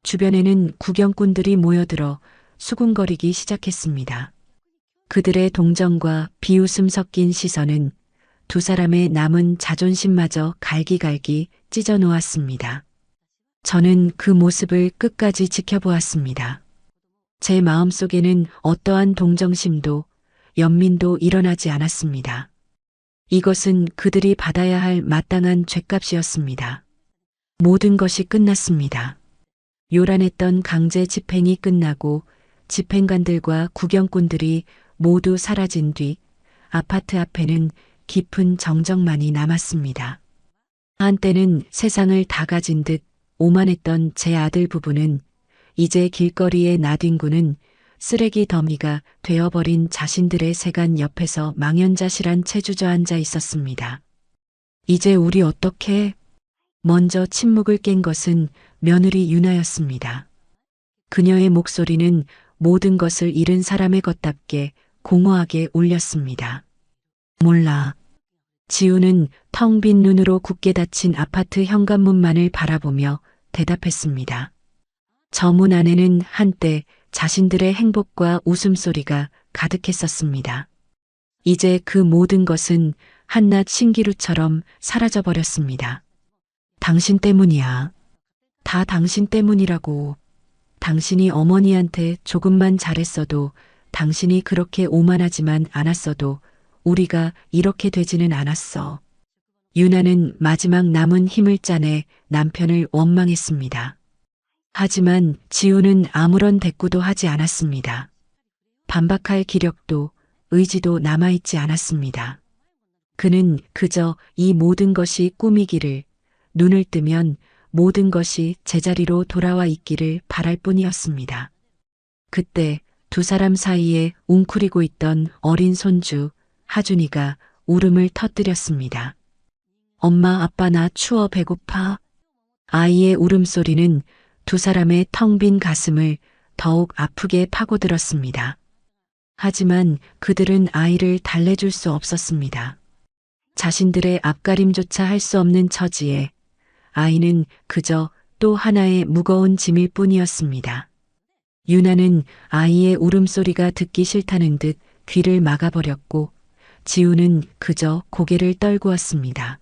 주변에는 구경꾼들이 모여들어 수군거리기 시작했습니다. 그들의 동정과 비웃음 섞인 시선은 두 사람의 남은 자존심마저 갈기갈기 찢어 놓았습니다. 저는 그 모습을 끝까지 지켜보았습니다. 제 마음속에는 어떠한 동정심도 연민도 일어나지 않았습니다. 이것은 그들이 받아야 할 마땅한 죗값이었습니다. 모든 것이 끝났습니다. 요란했던 강제 집행이 끝나고 집행관들과 구경꾼들이 모두 사라진 뒤 아파트 앞에는 깊은 정적만이 남았습니다. 한때는 세상을 다 가진 듯 오만했던 제 아들 부부는 이제 길거리에 나뒹구는 쓰레기 더미가 되어버린 자신들의 세간 옆에서 망연자실한 채 주저앉아 있었습니다. 이제 우리 어떻게? 먼저 침묵을 깬 것은 며느리 유나였습니다. 그녀의 목소리는 모든 것을 잃은 사람의 것답게 공허하게 울렸습니다. 몰라. 지우는 텅 빈 눈으로 굳게 닫힌 아파트 현관문만을 바라보며 대답했습니다. 저 문 안에는 한때 자신들의 행복과 웃음소리가 가득했었습니다. 이제 그 모든 것은 한낱 신기루처럼 사라져버렸습니다. 당신 때문이야. 다 당신 때문이라고. 당신이 어머니한테 조금만 잘했어도, 당신이 그렇게 오만하지만 않았어도 우리가 이렇게 되지는 않았어. 유나는 마지막 남은 힘을 짜내 남편을 원망했습니다. 하지만 지우는 아무런 대꾸도 하지 않았습니다. 반박할 기력도 의지도 남아있지 않았습니다. 그는 그저 이 모든 것이 꿈이기를, 눈을 뜨면 모든 것이 제자리로 돌아와 있기를 바랄 뿐이었습니다. 그때 두 사람 사이에 웅크리고 있던 어린 손주 하준이가 울음을 터뜨렸습니다. 엄마, 아빠, 나 추워, 배고파. 아이의 울음소리는 두 사람의 텅 빈 가슴을 더욱 아프게 파고들었습니다. 하지만 그들은 아이를 달래줄 수 없었습니다. 자신들의 앞가림조차 할 수 없는 처지에 아이는 그저 또 하나의 무거운 짐일 뿐이었습니다. 유나는 아이의 울음소리가 듣기 싫다는 듯 귀를 막아버렸고, 지우는 그저 고개를 떨구었습니다.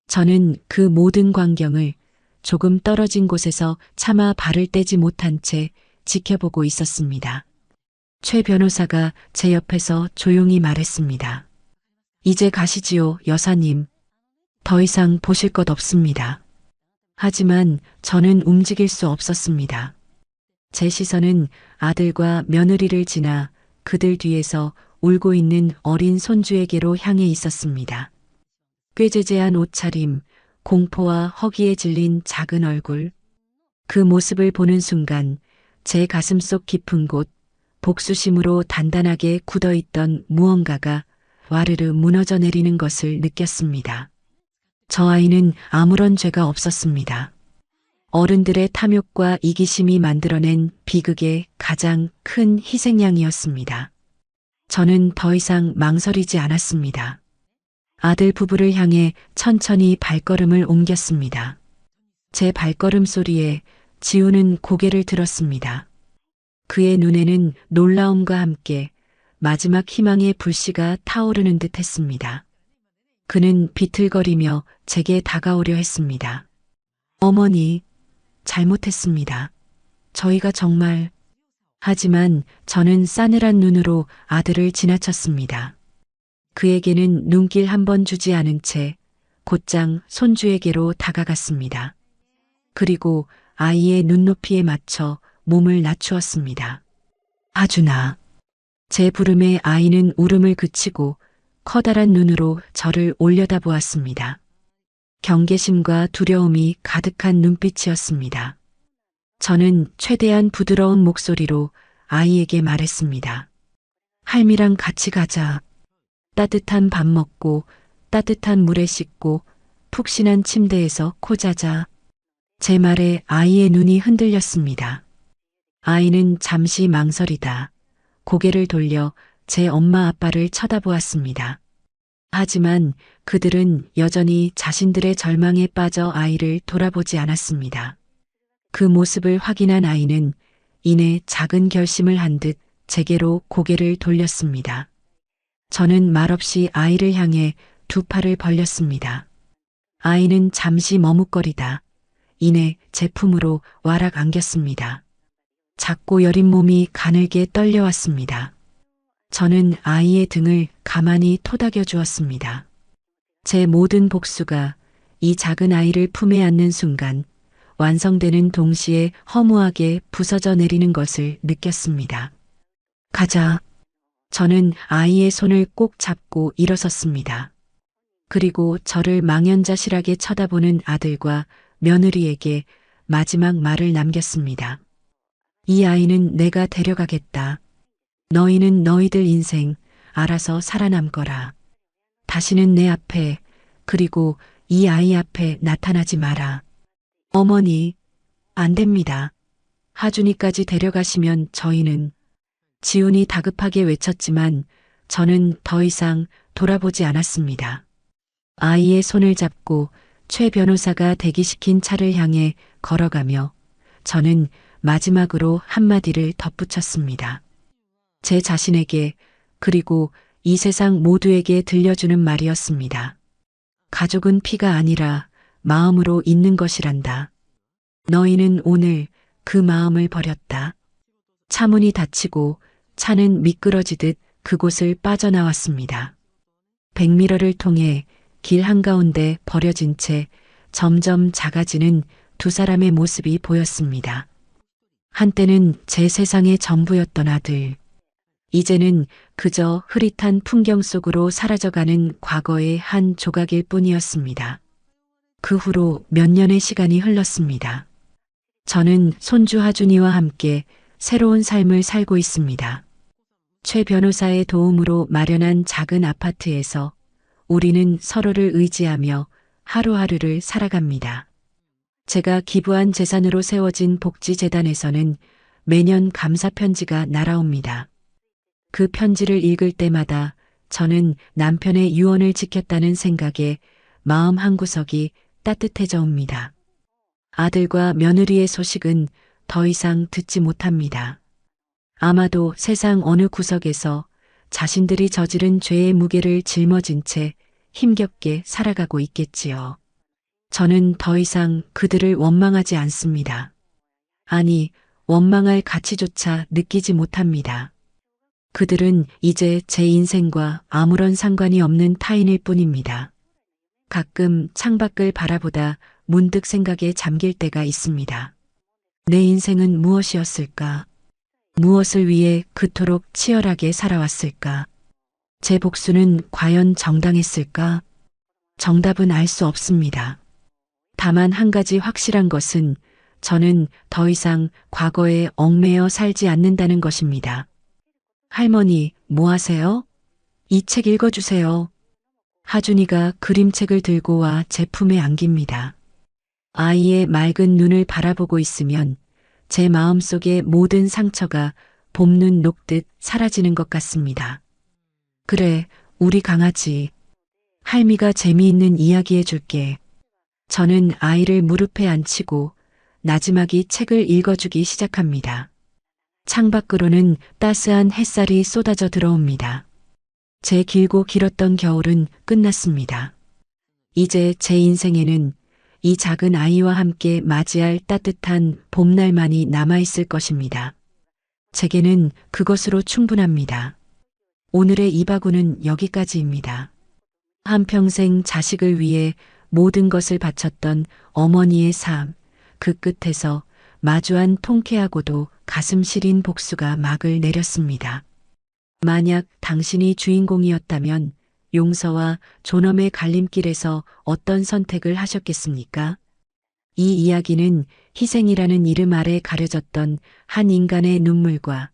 저는 그 모든 광경을 조금 떨어진 곳에서 차마 발을 떼지 못한 채 지켜보고 있었습니다. 최 변호사가 제 옆에서 조용히 말했습니다. 이제 가시지요, 여사님. 더 이상 보실 것 없습니다. 하지만 저는 움직일 수 없었습니다. 제 시선은 아들과 며느리를 지나 그들 뒤에서 울고 있는 어린 손주에게로 향해 있었습니다. 꾀죄죄한 옷차림, 공포와 허기에 질린 작은 얼굴. 그 모습을 보는 순간 제 가슴속 깊은 곳, 복수심으로 단단하게 굳어있던 무언가가 와르르 무너져 내리는 것을 느꼈습니다. 저 아이는 아무런 죄가 없었습니다. 어른들의 탐욕과 이기심이 만들어낸 비극의 가장 큰 희생양이었습니다. 저는 더 이상 망설이지 않았습니다. 아들 부부를 향해 천천히 발걸음을 옮겼습니다. 제 발걸음 소리에 지우는 고개를 들었습니다. 그의 눈에는 놀라움과 함께 마지막 희망의 불씨가 타오르는 듯 했습니다. 그는 비틀거리며 제게 다가오려 했습니다. 어머니, 잘못했습니다. 저희가 정말... 하지만 저는 싸늘한 눈으로 아들을 지나쳤습니다. 그에게는 눈길 한 번 주지 않은 채 곧장 손주에게로 다가갔습니다. 그리고 아이의 눈높이에 맞춰 몸을 낮추었습니다. 하준아. 제 부름에 아이는 울음을 그치고 커다란 눈으로 저를 올려다보았습니다. 경계심과 두려움이 가득한 눈빛이었습니다. 저는 최대한 부드러운 목소리로 아이에게 말했습니다. 할미랑 같이 가자. 따뜻한 밥 먹고 따뜻한 물에 씻고 푹신한 침대에서 코 자자. 제 말에 아이의 눈이 흔들렸습니다. 아이는 잠시 망설이다 고개를 돌려 제 엄마 아빠를 쳐다보았습니다. 하지만 그들은 여전히 자신들의 절망에 빠져 아이를 돌아보지 않았습니다. 그 모습을 확인한 아이는 이내 작은 결심을 한 듯 제게로 고개를 돌렸습니다. 저는 말없이 아이를 향해 두 팔을 벌렸습니다. 아이는 잠시 머뭇거리다 이내 제 품으로 와락 안겼습니다. 작고 여린 몸이 가늘게 떨려왔습니다. 저는 아이의 등을 가만히 토닥여 주었습니다. 제 모든 복수가 이 작은 아이를 품에 안는 순간 완성되는 동시에 허무하게 부서져 내리는 것을 느꼈습니다. 가자. 저는 아이의 손을 꼭 잡고 일어섰습니다. 그리고 저를 망연자실하게 쳐다보는 아들과 며느리에게 마지막 말을 남겼습니다. 이 아이는 내가 데려가겠다. 너희는 너희들 인생 알아서 살아남거라. 다시는 내 앞에 그리고 이 아이 앞에 나타나지 마라. 어머니, 안 됩니다. 하준이까지 데려가시면 저희는. 지훈이 다급하게 외쳤지만 저는 더 이상 돌아보지 않았습니다. 아이의 손을 잡고 최 변호사가 대기시킨 차를 향해 걸어가며 저는 마지막으로 한마디를 덧붙였습니다. 제 자신에게 그리고 이 세상 모두에게 들려주는 말이었습니다. 가족은 피가 아니라 마음으로 있는 것이란다. 너희는 오늘 그 마음을 버렸다. 차문이 닫히고 차는 미끄러지듯 그곳을 빠져나왔습니다. 백미러를 통해 길 한가운데 버려진 채 점점 작아지는 두 사람의 모습이 보였습니다. 한때는 제 세상의 전부였던 아들. 이제는 그저 흐릿한 풍경 속으로 사라져가는 과거의 한 조각일 뿐이었습니다. 그 후로 몇 년의 시간이 흘렀습니다. 저는 손주 하준이와 함께 새로운 삶을 살고 있습니다. 최 변호사의 도움으로 마련한 작은 아파트에서 우리는 서로를 의지하며 하루하루를 살아갑니다. 제가 기부한 재산으로 세워진 복지재단에서는 매년 감사 편지가 날아옵니다. 그 편지를 읽을 때마다 저는 남편의 유언을 지켰다는 생각에 마음 한구석이 따뜻해져 옵니다. 아들과 며느리의 소식은 더 이상 듣지 못합니다. 아마도 세상 어느 구석에서 자신들이 저지른 죄의 무게를 짊어진 채 힘겹게 살아가고 있겠지요. 저는 더 이상 그들을 원망하지 않습니다. 아니, 원망할 가치조차 느끼지 못합니다. 그들은 이제 제 인생과 아무런 상관이 없는 타인일 뿐입니다. 가끔 창밖을 바라보다 문득 생각에 잠길 때가 있습니다. 내 인생은 무엇이었을까? 무엇을 위해 그토록 치열하게 살아왔을까? 제 복수는 과연 정당했을까? 정답은 알 수 없습니다. 다만 한 가지 확실한 것은 저는 더 이상 과거에 얽매여 살지 않는다는 것입니다. 할머니, 뭐 하세요? 이 책 읽어주세요. 하준이가 그림책을 들고 와 제 품에 안깁니다. 아이의 맑은 눈을 바라보고 있으면 제 마음속의 모든 상처가 봄눈 녹듯 사라지는 것 같습니다. 그래, 우리 강아지. 할미가 재미있는 이야기 해줄게. 저는 아이를 무릎에 앉히고 나지막이 책을 읽어주기 시작합니다. 창밖으로는 따스한 햇살이 쏟아져 들어옵니다. 제 길고 길었던 겨울은 끝났습니다. 이제 제 인생에는 이 작은 아이와 함께 맞이할 따뜻한 봄날만이 남아있을 것입니다. 제게는 그것으로 충분합니다. 오늘의 이바구는 여기까지입니다. 한평생 자식을 위해 모든 것을 바쳤던 어머니의 삶, 그 끝에서 마주한 통쾌하고도 가슴 시린 복수가 막을 내렸습니다. 만약 당신이 주인공이었다면 용서와 존엄의 갈림길에서 어떤 선택을 하셨겠습니까? 이 이야기는 희생이라는 이름 아래 가려졌던 한 인간의 눈물과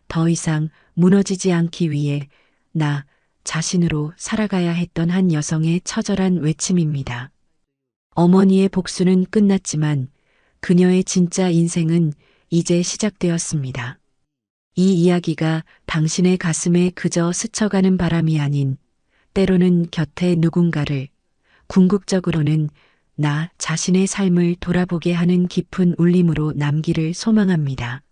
더 이상 무너지지 않기 위해 나 자신으로 살아가야 했던 한 여성의 처절한 외침입니다. 어머니의 복수는 끝났지만 그녀의 진짜 인생은 이제 시작되었습니다. 이 이야기가 당신의 가슴에 그저 스쳐가는 바람이 아닌 때로는 곁에 누군가를, 궁극적으로는 나 자신의 삶을 돌아보게 하는 깊은 울림으로 남기를 소망합니다.